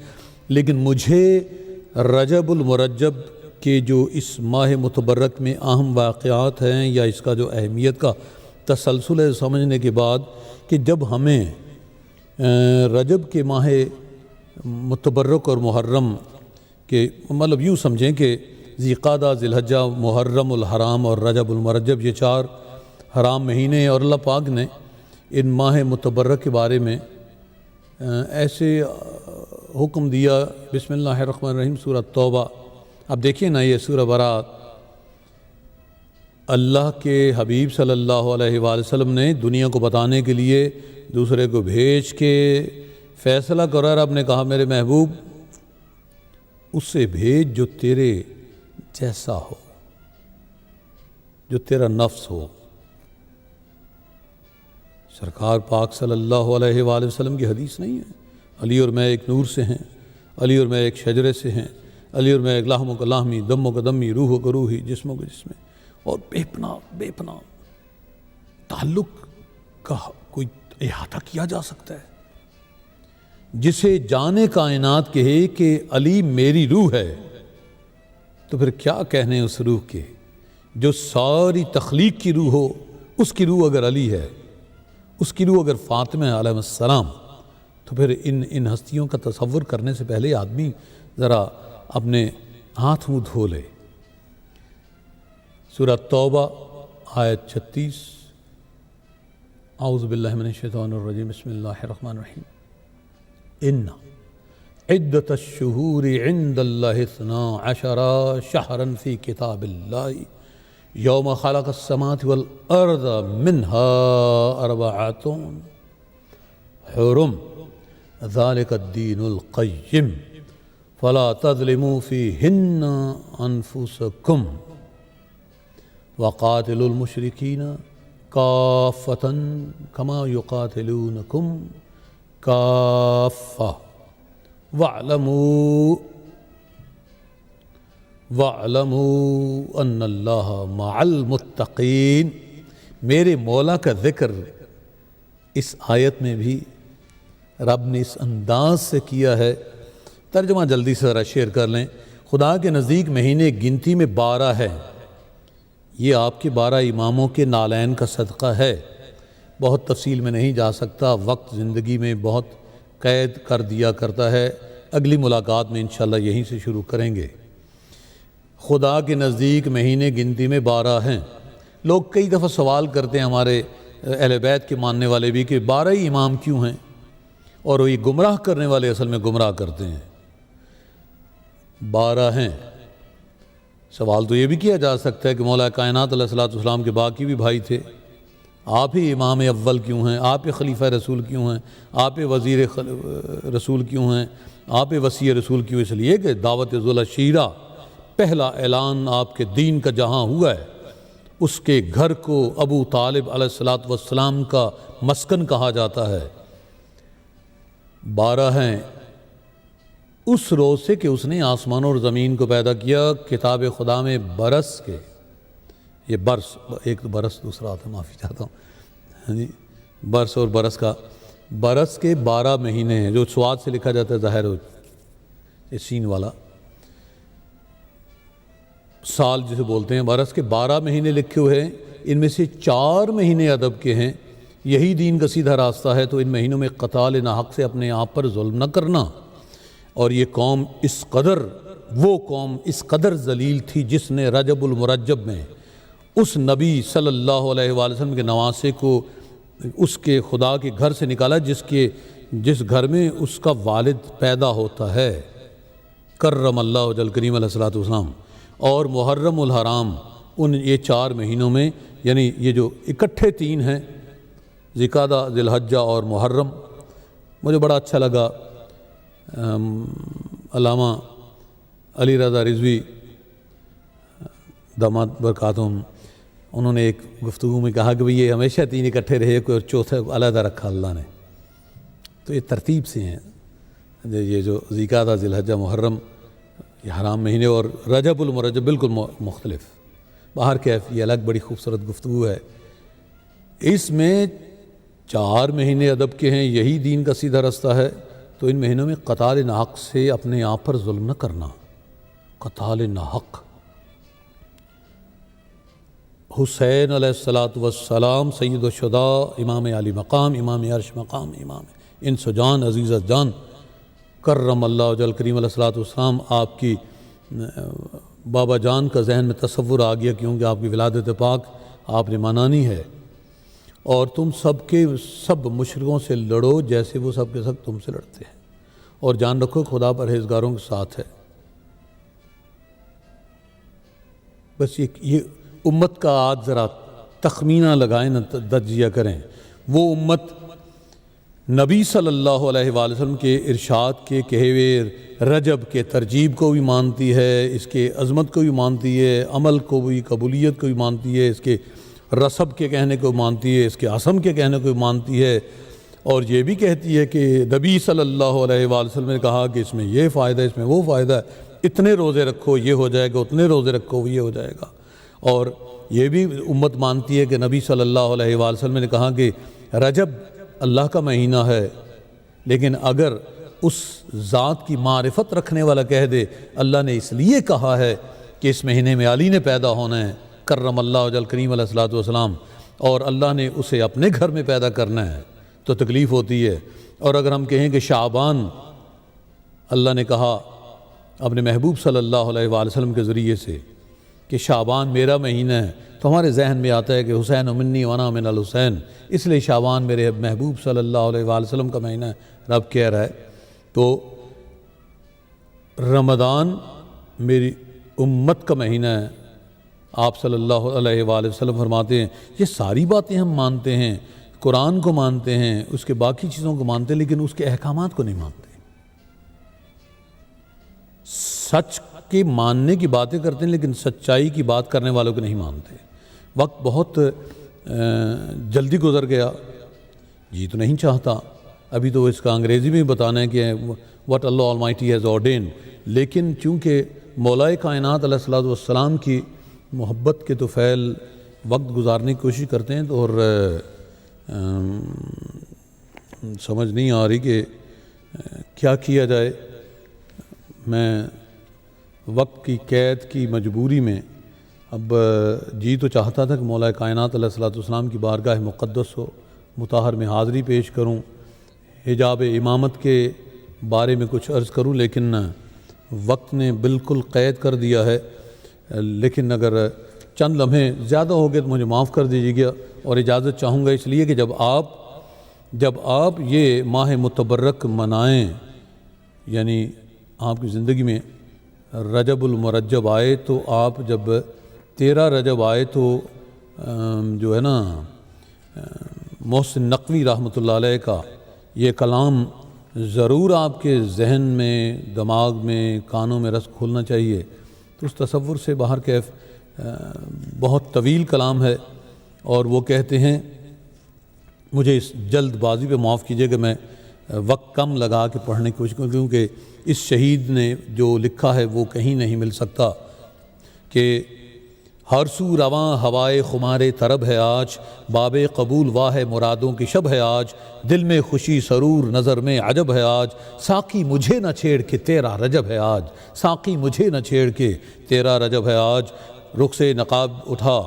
لیکن مجھے رجب المرجب کے جو اس ماہ متبرک میں اہم واقعات ہیں یا اس کا جو اہمیت کا تسلسل ہے سمجھنے کے بعد کہ جب ہمیں رجب کے ماہ متبرک اور محرم کے مطلب یوں سمجھیں کہ ذی قعدہ، ذی الحجہ، محرم الحرام اور رجب المرجب، یہ 4 حرام مہینے ہیں، اور اللہ پاک نے ان ماہ متبرک کے بارے میں ایسے حکم دیا۔ بسم اللہ الرحمن الرحیم، سورہ توبہ۔ اب دیکھیں نا، یہ سورہ برات اللہ کے حبیب صلی اللہ علیہ وآلہ وسلم نے دنیا کو بتانے کے لیے دوسرے کو بھیج کے فیصلہ کرا۔ رب نے کہا میرے محبوب اسے بھیج جو تیرے جیسا ہو، جو تیرا نفس ہو۔ سرکار پاک صلی اللہ علیہ وآلہ وسلم کی حدیث نہیں ہے، علی اور میں ایک نور سے ہیں، علی اور میں ایک شجرے سے ہیں، علی اور میں ایک لحم کا لحمی، دم کا دمی، روح کا روحی، جسم کا جسم، اور بے پناہ تعلق کا کوئی احاطہ کیا جا سکتا ہے؟ جسے جانے کائنات کہے کہ علی میری روح ہے، تو پھر کیا کہنے اس روح کے؟ جو ساری تخلیق کی روح ہو، اس کی روح اگر علی ہے، اس کی روح اگر فاطمہ علیہ السلام، تو پھر ان ہستیوں کا تصور کرنے سے پہلے آدمی ذرا اپنے ہاتھ منہ دھو لے۔ سورہ توبہ آیت 36، اعوذ باللہ من الشیطان الرجیم، بسم اللہ الرحمن الرحیم۔ ان عدت الشہور عند اللہ 12 شہرا فی کتاب اللہ یوم خلق السماوات والارض منها 4 حرم ذلك الدین القیم فلا تظلموا فیہن انفسکم وقاتلوا المشرکین کافۃ کما یقاتلونکم کافہ وَاعْلَمُوا أَنَّ اللَّهَ مَعَ الْمُتَّقِينَ۔ میرے مولا کا ذکر اس آیت میں بھی رب نے اس انداز سے کیا ہے۔ ترجمہ جلدی سے ذرا شیئر کر لیں۔ خدا کے نزدیک مہینے گنتی میں 12 ہے، یہ آپ کے 12 اماموں کے نالین کا صدقہ ہے۔ بہت تفصیل میں نہیں جا سکتا، وقت زندگی میں بہت قید کر دیا کرتا ہے۔ اگلی ملاقات میں انشاءاللہ یہیں سے شروع کریں گے۔ خدا کے نزدیک مہینے گنتی میں 12 ہیں۔ لوگ کئی دفعہ سوال کرتے ہیں، ہمارے اہل بیت کے ماننے والے بھی، کہ 12 ہی امام کیوں ہیں؟ اور وہ یہ گمراہ کرنے والے اصل میں گمراہ کرتے ہیں۔ 12 ہیں۔ سوال تو یہ بھی کیا جا سکتا ہے کہ مولا کائنات علیہ الصلوۃ والسلام کے باقی بھی بھائی تھے، آپ ہی امام اول کیوں ہیں؟ آپ ہی خلیفہ رسول کیوں ہیں؟ آپ ہی وزیر رسول کیوں ہیں؟ آپ ہی وصی رسول کیوں؟ اس لیے کہ دعوت ذوالشیرہ پہلا اعلان آپ کے دین کا جہاں ہوا ہے، اس کے گھر کو ابو طالب علیہ الصلوۃ والسلام کا مسکن کہا جاتا ہے۔ 12 ہیں اس روز سے کہ اس نے آسمان اور زمین کو پیدا کیا۔ کتاب خدا میں برس کے، یہ برس، ایک تو برس دوسرا آتا ہے، معافی چاہتا ہوں جی، برس اور برس کا، برس کے 12 مہینے ہیں، جو سواد سے لکھا جاتا ہے ظاہر ہو، یہ سین والا سال جسے بولتے ہیں۔ برس کے 12 مہینے لکھے ہوئے ہیں، ان میں سے 4 مہینے ادب کے ہیں۔ یہی دین کا سیدھا راستہ ہے، تو ان مہینوں میں قتال ناحق سے اپنے آپ پر ظلم نہ کرنا۔ اور یہ قوم وہ قوم اس قدر ذلیل تھی جس نے رجب المرجب میں اس نبی صلی اللہ علیہ وآلہ وسلم کے نواسے کو اس کے خدا کے گھر سے نکالا جس گھر میں اس کا والد پیدا ہوتا ہے، کرم اللہ وجہ الکریم علیہ الصلوۃ والسلام، اور محرم الحرام، یہ 4 مہینوں میں، یعنی یہ جو اکٹھے 3 ہیں، ذوالقعدہ، ذی الحجہ اور محرم۔ مجھے بڑا اچھا لگا، علامہ علی رضا رضوی داماد برکاتہم، انہوں نے ایک گفتگو میں کہا کہ بھئی یہ ہمیشہ 3 اکٹھے رہے، کوئی اور چوتھا علیحدہ رکھا اللہ نے۔ تو یہ ترتیب سے ہیں، یہ جو ذوالقعدہ، ذی الحجہ، محرم، یہ حرام مہینے، اور رجب المرجب بالکل مختلف۔ باہر کیف یہ الگ بڑی خوبصورت گفتگو ہے۔ اس میں 4 مہینے ادب کے ہیں، یہی دین کا سیدھا رستہ ہے۔ تو ان مہینوں میں قتال ناحق سے اپنے آپ پر ظلم نہ کرنا، قتال ناحق۔ حسین علیہ السلام سید الشہداء، امام علی مقام، امام عرش مقام، امام انس و جان، عزیزہ جان، کرم اللہ وجہ الکریم علیہ السلام، آپ کی بابا جان کا ذہن میں تصور آ گیا، کیونکہ آپ کی ولادت پاک آپ نے منانی ہے، اور تم سب مشرکوں سے لڑو جیسے وہ سب کے سب تم سے لڑتے ہیں، اور جان رکھو خدا پرہیزگاروں کے ساتھ ہے۔ بس یہ امت کا آج ذرا تخمینہ لگائیں نہ تجزیہ کریں۔ وہ امت نبی صلی اللہ علیہ وآلہ وسلم کے ارشاد کے کہے ہوئے رجب کے ترجیب کو بھی مانتی ہے، اس کے عظمت کو بھی مانتی ہے، عمل کو بھی، قبولیت کو بھی مانتی ہے، اس کے رسب کے کہنے کو مانتی ہے، اس کے عصم کے کہنے کو بھی مانتی ہے، اور یہ بھی کہتی ہے کہ نبی صلی اللہ علیہ وآلہ وسلم نے کہا کہ اس میں یہ فائدہ ہے، اس میں وہ فائدہ ہے، اتنے روزے رکھو یہ ہو جائے گا، اتنے روزے رکھو یہ ہو جائے گا۔ اور یہ بھی امت مانتی ہے کہ نبی صلی اللہ علیہ وآلہ وسلم نے کہا کہ رجب اللہ کا مہینہ ہے، لیکن اگر اس ذات کی معرفت رکھنے والا کہہ دے اللہ نے اس لیے کہا ہے کہ اس مہینے میں علی نے پیدا ہونا ہے، کرم اللہ وجہ الکریم علیہ الصلوۃ والسلام، اور اللہ نے اسے اپنے گھر میں پیدا کرنا ہے، تو تکلیف ہوتی ہے۔ اور اگر ہم کہیں کہ شعبان اللہ نے کہا اپنے محبوب صلی اللہ علیہ وآلہ وسلم کے ذریعے سے کہ شعبان میرا مہینہ ہے، تو ہمارے ذہن میں آتا ہے کہ حسین منی وانا من الحسین، اس لیے شعبان میرے محبوب صلی اللہ علیہ وآلہ وسلم کا مہینہ ہے، رب کہہ رہا ہے۔ تو رمضان میری امت کا مہینہ ہے، آپ صلی اللہ علیہ وآلہ وسلم فرماتے ہیں یہ ساری باتیں ہم مانتے ہیں، قرآن کو مانتے ہیں، اس کے باقی چیزوں کو مانتے ہیں، لیکن اس کے احکامات کو نہیں مانتے۔ سچ کے ماننے کی باتیں کرتے ہیں، لیکن سچائی کی بات کرنے والوں کو نہیں مانتے۔ وقت بہت جلدی گزر گیا، جی تو نہیں چاہتا، ابھی تو اس کا انگریزی میں بتانا ہے کہ what Allah Almighty has ordained، لیکن چونکہ مولائے کائنات علیہ الصلوۃ والسلام کی محبت کے تو فعل وقت گزارنے کی کوشش کرتے ہیں، تو اور سمجھ نہیں آ رہی کہ کیا کیا جائے۔ میں وقت کی قید کی مجبوری میں اب جی تو چاہتا تھا کہ مولا کائنات علیہ الصلوۃ والسلام کی بارگاہ مقدس ہو مطہر میں حاضری پیش کروں، حجاب امامت کے بارے میں کچھ عرض کروں، لیکن وقت نے بالکل قید کر دیا ہے۔ لیکن اگر چند لمحے زیادہ ہو گئے تو مجھے معاف کر دیجیے گا، اور اجازت چاہوں گا اس لیے کہ جب آپ یہ ماہ متبرک منائیں، یعنی آپ کی زندگی میں رجب المرجب آئے، تو آپ جب 13 رجب آئے تو جو ہے نا محسن نقوی رحمۃ اللہ علیہ کا یہ کلام ضرور آپ کے ذہن میں، دماغ میں، کانوں میں رس کھولنا چاہیے۔ تو اس تصور سے باہر کیف بہت طویل کلام ہے، اور وہ کہتے ہیں، مجھے اس جلد بازی پہ معاف کیجیے کہ میں وقت کم لگا کے پڑھنے کی کوشش کروں، کیونکہ اس شہید نے جو لکھا ہے وہ کہیں نہیں مل سکتا، کہ ہر سو رواں ہوائے خمارے طرب ہے آج، باب قبول واہ مرادوں کی شب ہے آج، دل میں خوشی سرور نظر میں عجب ہے آج، ساقی مجھے نہ چھیڑ کے 13 رجب ہے آج، ساقی مجھے نہ چھیڑ کے 13 رجب ہے آج، رخ سے نقاب اٹھا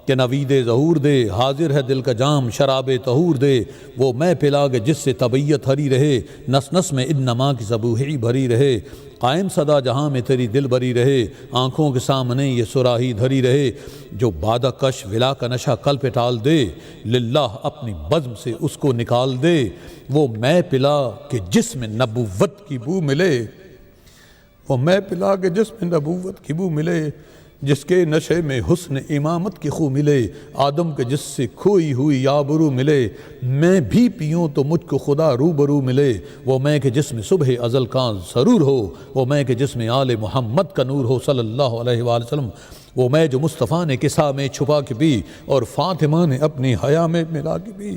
کہ نوید ظہور دے، حاضر ہے دل کا جام شراب طہور دے، وہ میں پلا کے جس سے طبیعت ہری رہے، نس نس میں انما کی ذبوحی بھری رہے، قائم صدا جہاں میں تیری دل بری رہے، آنکھوں کے سامنے یہ سراہی دھری رہے، جو بادہ کش ولا کا نشہ کل پہ ٹال دے، للہ اپنی بزم سے اس کو نکال دے، وہ میں پلا کہ جس میں نبوت کی بو ملے، وہ میں پلا کے جس میں نبوت کی بو ملے، جس کے نشے میں حسن امامت کی خو ملے، آدم کے جس سے کھوئی ہوئی یابرو ملے، میں بھی پیوں تو مجھ کو خدا روبرو ملے، وہ میں کہ جس میں صبح ازل کا سرور ہو، وہ میں کہ جس میں آل محمد کا نور ہو صلی اللہ علیہ وآلہ وسلم، وہ میں جو مصطفیٰ نے قصہ میں چھپا کے پی، اور فاطمہ نے اپنی حیا میں ملا کے پی،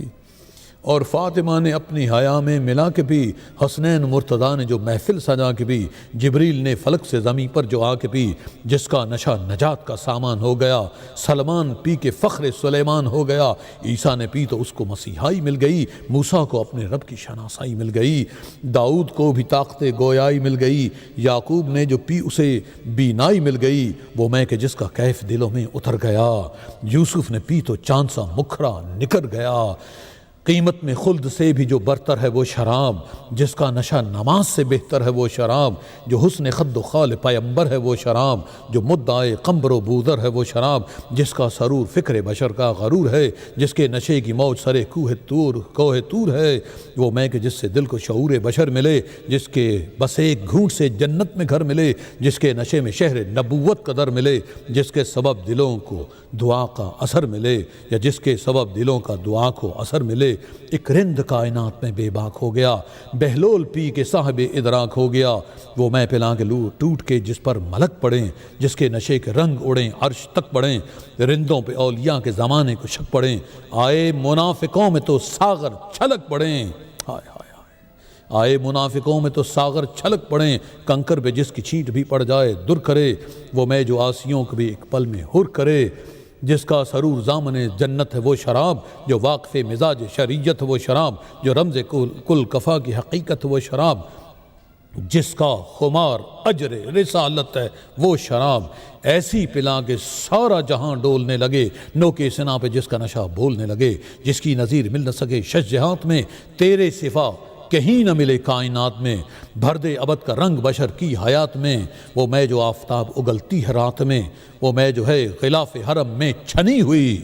اور فاطمہ نے اپنی حیا میں ملا کے بھی، حسنین مرتضیٰ نے جو محفل سجا کے بھی، جبریل نے فلک سے زمین پر جو آ کے بھی، جس کا نشہ نجات کا سامان ہو گیا، سلمان پی کے فخر سلیمان ہو گیا، عیسیٰ نے پی تو اس کو مسیحائی مل گئی، موسیٰ کو اپنے رب کی شناسائی مل گئی، داؤد کو بھی طاقت گویائی مل گئی، یعقوب نے جو پی اسے بینائی مل گئی، وہ میں کہ جس کا کیف دلوں میں اتر گیا، یوسف نے پی تو چاند سا مکھرا نکر گیا، قیمت میں خلد سے بھی جو برتر ہے وہ شراب، جس کا نشہ نماز سے بہتر ہے وہ شراب، جو حسن خد و خال پیمبر ہے وہ شراب، جو مدعائے قمبر و بودر ہے وہ شراب، جس کا سرور فکر بشر کا غرور ہے، جس کے نشے کی موج سرے کوہ تور ہے، وہ میں کہ جس سے دل کو شعور بشر ملے، جس کے بس ایک گھونٹ سے جنت میں گھر ملے، جس کے نشے میں شہر نبوت کا در ملے، جس کے سبب دلوں کو دعا کا اثر ملے، یا جس کے سبب دلوں کا دعا کو اثر ملے، ایک رند کائنات میں بے باک ہو گیا، بہلول پی کے صاحب ادراک ہو گیا، وہ میں پلا کے لو ٹوٹ کے جس پر ملک پڑیں، جس کے نشے کے رنگ اڑیں عرش تک پڑیں، رندوں پہ اولیاء کے زمانے کو شک پڑیں، آئے منافقوں میں تو ساغر چھلک پڑیں، ہائے ہائے ہائے، آئے منافقوں میں تو ساغر چھلک پڑیں، کنکر پہ جس کی چھینٹ بھی پڑ جائے در کرے، وہ میں جو آسیوں کو بھی ایک پل میں ہر کرے، جس کا سرور زامن جنت ہے وہ شراب، جو واقف مزاج شریعت ہے وہ شراب، جو رمز کل کفا کی حقیقت ہے وہ شراب، جس کا خمار اجر رسالت ہے وہ شراب، ایسی پلا کے سارا جہاں ڈولنے لگے، نو کے سنا پہ جس کا نشہ بولنے لگے، جس کی نظیر مل نہ سکے شش جہات میں، تیرے صفا کہیں نہ ملے کائنات میں، بھر دے ابد کا رنگ بشر کی حیات میں، وہ میں جو آفتاب اگلتی ہے رات میں، وہ میں جو ہے غلاف حرم میں چھنی ہوئی،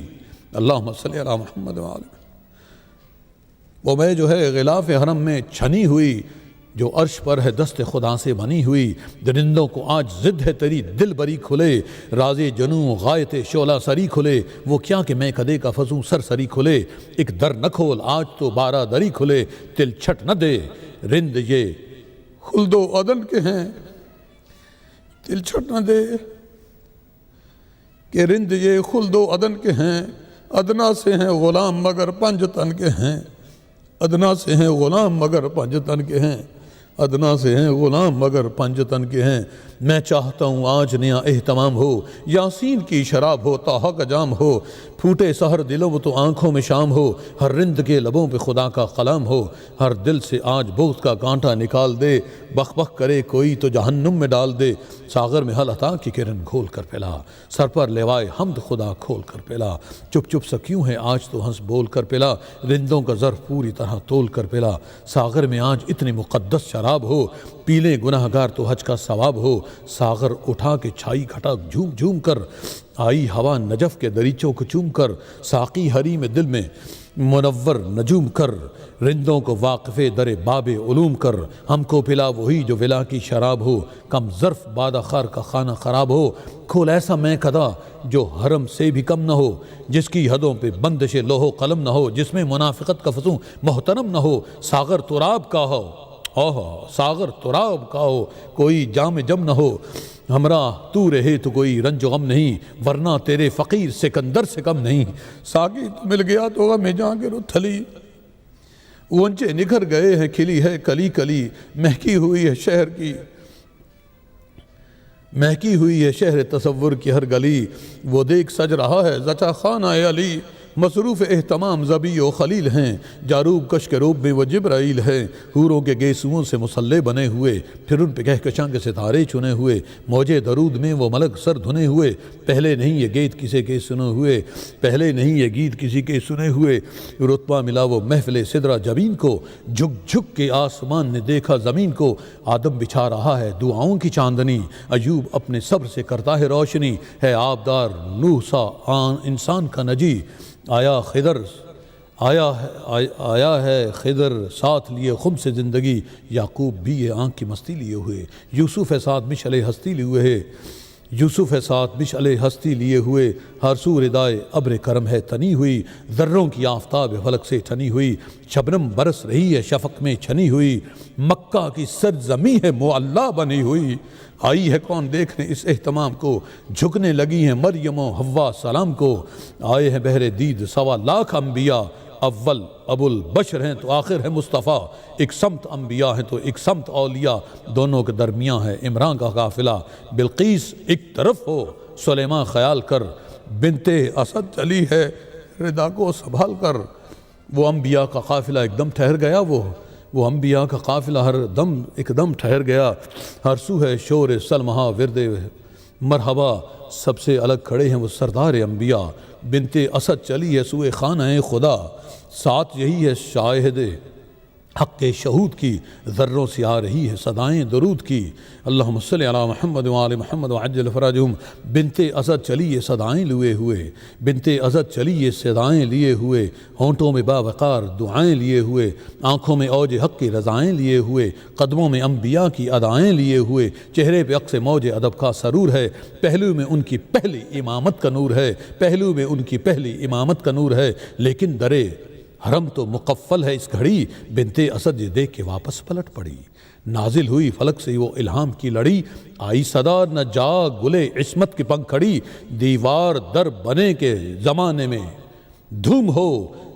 اللہم صلی علی محمد وآلہ، وہ میں جو ہے غلاف حرم میں چھنی ہوئی، جو عرش پر ہے دست خدا سے بنی ہوئی، درندوں کو آج ضد ہے تیری دل بری کھلے، راز جنوں غایت شعلہ سری کھلے، وہ کیا کہ میں کدے کا فضوں سر سری کھلے، ایک در نہ کھول آج تو 12 دری کھلے، تل چھٹ نہ دے رند یہ خلد و عدن کے ہیں، تل چھٹ نہ دے کہ رند یہ خلد و عدن کے ہیں، ادنا سے ہیں غلام مگر 5 تن کے ہیں، ادنا سے ہیں غلام مگر 5 تن کے ہیں، ادنا سے ہیں غلام مگر 5 تن کے ہیں، میں چاہتا ہوں آج نیا اہتمام ہو، یاسین کی شراب ہو طٰہٰ کا جام ہو، پھوٹے سحر دلوں تو آنکھوں میں شام ہو، ہر رند کے لبوں پہ خدا کا قلم ہو، ہر دل سے آج بغض کا کانٹا نکال دے، بخ بخ کرے کوئی تو جہنم میں ڈال دے، ساغر میں حل عطا کی کرن گھول کر پلا، سر پر لیوائے حمد خدا کھول کر پلا، چپ چپ سا کیوں ہے آج تو ہنس بول کر پلا، رندوں کا ظرف پوری طرح تول کر پلا، ساغر میں آج اتنی مقدس شراب ہو، پیلے گناہ گار تو حج کا ثواب ہو، ساغر اٹھا کے چھائی کھٹا جھوم جھوم کر، آئی ہوا نجف کے دریچوں کو چوم کر، ساقی حریم دل میں منور نجوم کر، رندوں کو واقف در باب علوم کر، ہم کو پلا وہی جو ولا کی شراب ہو، کم ظرف بادہ خار کا خانہ خراب ہو، کھول ایسا میں کدا جو حرم سے بھی کم نہ ہو، جس کی حدوں پہ بندش لوح و قلم نہ ہو، جس میں منافقت کا فضوں محترم نہ ہو، ساغر تراب کا ہو، ساغر تراب کا ہو، کوئی جام جم نہ ہو، ہمراہ تو رہے تو کوئی رنج و غم نہیں، ورنہ تیرے فقیر سکندر سے کم نہیں، ساقی تو مل گیا تو غم جہاں کے رو تھلی، اونچے نکھر گئے ہیں کھلی ہے کلی کلی، مہکی ہوئی ہے شہر کی، مہکی ہوئی ہے شہر تصور کی ہر گلی، وہ دیکھ سج رہا ہے زچا خانہ علی، مصروف اہتمام ذبی و خلیل ہیں، جاروب کش کے روب میں وہ جبرائیل ہیں، حوروں کے گیسوؤں سے مسلح بنے ہوئے، پھر ان پہ کہکشاں کے ستارے چنے ہوئے، موجے درود میں وہ ملک سر دھنے ہوئے، پہلے نہیں یہ گیت کسی کے سنے ہوئے، پہلے نہیں یہ گیت کسی کے سنے ہوئے، رتبہ ملا وہ محفل سدرہ جبین کو، جھک جھک کے آسمان نے دیکھا زمین کو، آدم بچھا رہا ہے دعاؤں کی چاندنی، ایوب اپنے صبر سے کرتا ہے روشنی، ہے آبدار نوح سا انسان کا نجی، آیا ہے خضر ساتھ لیے خم سے زندگی، یعقوب بھی یہ آنکھ کی مستی لیے ہوئے، یوسف ہے ساتھ مشعل ہستی لیے ہوئے، یوسف ہے ساتھ مشعل ہستی لیے ہوئے، ہر سو ردائے ابر کرم ہے تنی ہوئی، ذروں کی آفتاب فلک سے ٹھنی ہوئی، شبنم برس رہی ہے شفق میں چھنی ہوئی، مکہ کی سرزمین ہے معلیٰ بنی ہوئی، آئی ہے کون دیکھنے اس اہتمام کو، جھکنے لگی ہیں مریم و حوا سلام کو، آئے ہیں بہر دید 1.25 لاکھ انبیاء، اول ابو البشر ہیں تو آخر ہے مصطفیٰ، ایک سمت انبیاء ہیں تو ایک سمت اولیاء، دونوں کے درمیان ہے عمران کا قافلہ، بلقیس ایک طرف ہو سلیمان خیال کر، بنت اسد چلی ہے ردا کو سنبھال کر، وہ انبیاء کا قافلہ ایک دم ٹھہر گیا، وہ انبیاء کا قافلہ ہر دم ایک دم ٹھہر گیا، ہر سو ہے شور سلمہا ورد مرحبا، سب سے الگ کھڑے ہیں وہ سردار انبیاء، بنت اسد چلی ہے سوئے خانہ خدا، ساتھ یہی ہے شاہد حق شہود کی، ذروں سے آ رہی ہے صدائیں درود کی، اللہم صلی علی محمد وآل محمد وعجل فرجہم، بنت اسد چلی یہ صدائیں لیے ہوئے، بنت اسد چلی یہ صدائیں لیے ہوئے، ہونٹوں میں باوقار دعائیں لیے ہوئے، آنکھوں میں اوج حق کی رضائیں لیے ہوئے، قدموں میں انبیاء کی ادائیں لیے ہوئے، چہرے پہ عکس موج ادب کا سرور ہے، پہلو میں ان کی پہلی امامت کا نور ہے، پہلو میں ان کی پہلی امامت کا نور ہے، لیکن درے حرم تو مقفل ہے اس گھڑی، بنت اسد یہ دیکھ کے واپس پلٹ پڑی، نازل ہوئی فلک سے وہ الہام کی لڑی، آئی صدا نہ جاگ گلے عصمت کی پنکھ کھڑی، دیوار در بنے کے زمانے میں دھوم ہو،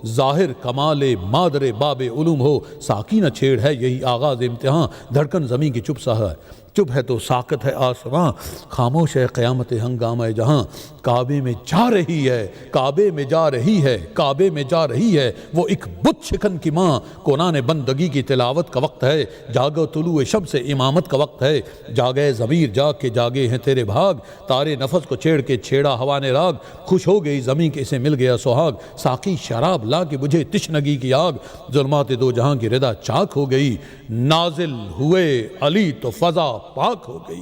ظاہر کمال مادر باب علوم ہو، ساکی نہ چھیڑ ہے یہی آغاز امتحان، دھڑکن زمین کی چپ سا ہے، چپ ہے تو ساکت ہے آسماں، خاموش ہے قیامت ہنگامہ جہاں، کعبے میں جا رہی ہے، کعبے میں جا رہی ہے، کعبے میں جا رہی ہے، وہ ایک بت شکن کی ماں، کونان بندگی کی تلاوت کا وقت ہے، جاگو طلوع شمس امامت کا وقت ہے، جاگے ضمیر جاگ کے جاگے ہیں تیرے بھاگ، تارے نفس کو چھیڑ کے چھیڑا ہوا نے راگ، خوش ہو گئی زمین کے اسے مل گیا سہاگ، ساقی شراب لا کے بجھے تشنگی کی آگ، ظلمات دو جہاں کی ردا چاک ہو گئی، نازل ہوئے علی تو فضا پاک ہو گئی،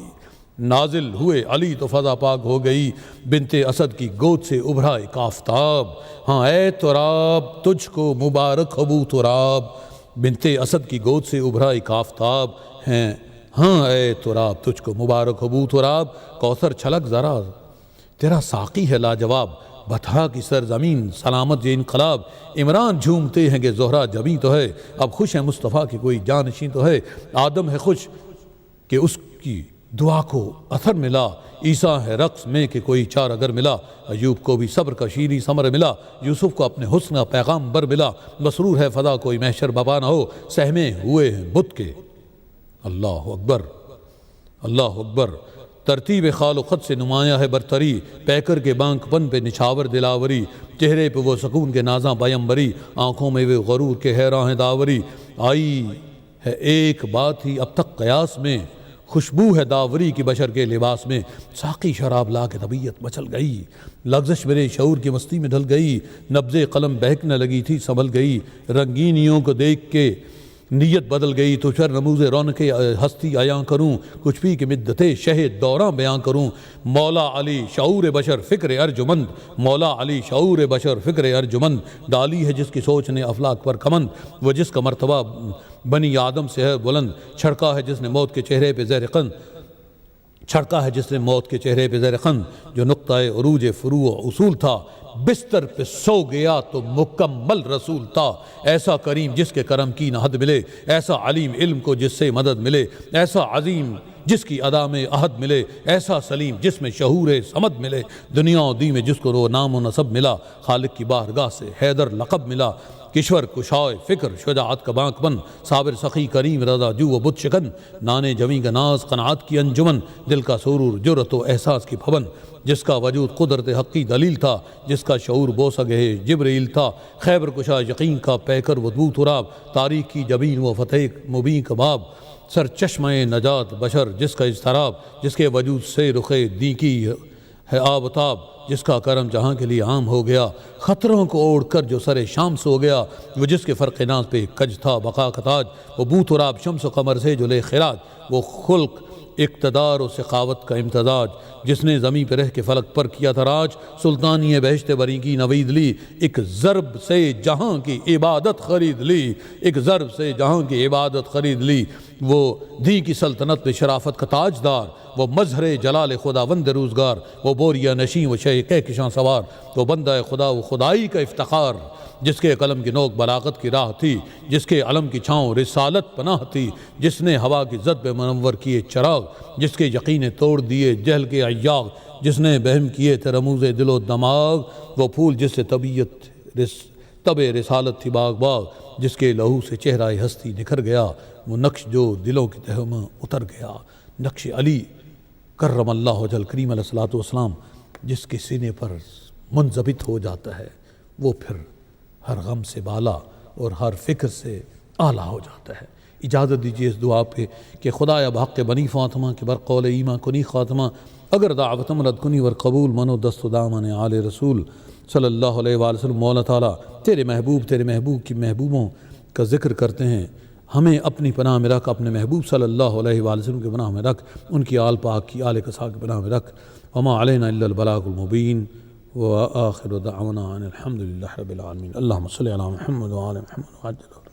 نازل ہوئے علی تو فضا پاک ہو گئی، بنت اسد کی گود سے ابھرا ایک آفتاب، ہاں اے تراب تجھ کو مبارک ابو تراب، بنت اسد کی گود سے ابھرا ایک آفتاب ہیں، ہاں اے تراب تجھ کو مبارک ابو تراب، کوثر چھلک ذرا تیرا ساقی ہے لاجواب، بطحا کی سرزمین سلامت یہ انقلاب، عمران جھومتے ہیں کہ زہرہ جبیں تو ہے، اب خوش ہے مصطفیٰ کی کوئی جانشین تو ہے، آدم ہے خوش کہ اس کی دعا کو اثر ملا، عیسیٰ ہے رقص میں کہ کوئی چار اگر ملا، ایوب کو بھی صبر کا شیریں ثمر ملا، یوسف کو اپنے حسن کا پیغام بر ملا، مسرور ہے فضا کوئی محشر بپا نہ ہو، سہمے ہوئے ہیں بت کے، اللہ اکبر اللہ اکبر، ترتیب خال و خط سے نمایاں ہے برتری، پیکر کے بانک پن پہ نچھاور دلاوری، چہرے پہ وہ سکون کے نازاں پیمبری، آنکھوں میں وہ غرور کے حیراں ہیں داوری، آئی ہے ایک بات ہی اب تک قیاس میں، خوشبو ہے داوری کی بشر کے لباس میں، ساقی شراب لا کے طبیعت مچل گئی، لغزش میرے شعور کی مستی میں ڈھل گئی، نبض قلم بہکنے لگی تھی سنبھل گئی، رنگینیوں کو دیکھ کے نیت بدل گئی، تو چر نموز رونق ہستی عیاں کروں، کچھ بھی کہ مدت شہد دوراں بیاں کروں، مولا علی شعور بشر فکر ارجمند، مولا علی شعور بشر فکر ارجمند، ڈالی ہے جس کی سوچ نے افلاک پر کمند، وہ جس کا مرتبہ بنی آدم سے ہے بلند، چھڑکا ہے جس نے موت کے چہرے پہ زہر قند، چھڑکا ہے جس نے موت کے چہرے پہ زہر قند، جو نقطہ عروج فروع اصول تھا، بستر پہ سو گیا تو مکمل رسول تھا، ایسا کریم جس کے کرم کی نہ حد ملے، ایسا علیم علم کو جس سے مدد ملے، ایسا عظیم جس کی ادا میں عہد ملے، ایسا سلیم جس میں شعور صمد ملے، دنیا و دی میں جس کو وہ نام و نسب ملا، خالق کی بارگاہ سے حیدر لقب ملا، کشور کشائے فکر شجاعت کا بانک بن صابر سخی کریم رضا جو و بت شکن نانے جویں کا ناز قناعت کی انجمن دل کا سرور جرت و احساس کی بھون جس کا وجود قدرت حقی دلیل تھا جس کا شعور بوسگہ جبریل تھا خیبر کشا یقین کا پیکر و دو تراب تاریخ کی جبین و فتح مبین کا باب سر چشمہ نجات بشر جس کا اضطراب جس کے وجود سے رخ دی کی ہے آبتاب جس کا کرم جہاں کے لیے عام ہو گیا خطروں کو اوڑھ کر جو سر شام سو گیا وہ جس کے فرق ناز پہ کج تھا بقا کا تاج وہ بو تراب شمس و قمر سے جو لے خراج وہ خلق اقتدار و سخاوت کا امتزاج جس نے زمین پہ رہ کے فلک پر کیا تھا راج سلطانی بہشت بری کی نوید لی ایک ضرب سے جہاں کی عبادت خرید لی ایک ضرب سے جہاں کی عبادت خرید لی وہ دی کی سلطنت پہ شرافت کا تاجدار وہ مظہر جلال خداوند روزگار وہ بوریا نشیں و شہ کہکشاں سوار وہ بندہ خدا و خدائی کا افتخار جس کے قلم کی نوک بلاغت کی راہ تھی جس کے علم کی چھاؤں رسالت پناہ تھی جس نے ہوا کی زد پہ منور کیے چراغ جس کے یقین توڑ دیے جہل کے ایاغ جس نے بہم کیے تھے رموز دل و دماغ وہ پھول جس سے طب رسالت تھی باغ باغ جس کے لہو سے چہرہ ہستی نکھر گیا وہ نقش جو دلوں کی تہہ میں اتر گیا نقش علی کرم اللہ وجل کریم علیہ الصلوۃ والسلام جس کے سینے پر منضبط ہو جاتا ہے وہ پھر ہر غم سے بالا اور ہر فکر سے اعلیٰ ہو جاتا ہے۔ اجازت دیجیے اس دعا پہ کہ خدایا بحق بنی فاطمہ کے برقول ایماں کنی خاتمہ اگر دعوت مرد کنی ور قبول منو دست و دامن آل رسول صلی اللہ علیہ وآلہ وسلم مولا تعالیٰ تیرے محبوب کی محبوبوں کا ذکر کرتے ہیں ہمیں اپنی پناہ میں رکھ اپنے محبوب صلی اللہ علیہ وآلہ وسلم کے پناہ میں رکھ ان کی آل پاک کی آل کسا کے پناہ میں رکھ وما علینا الا البلاغ المبین وآخر دعوانا ان الحمد للہ رب العالمین اللہم صلی علی محمد وآل محمد وعجل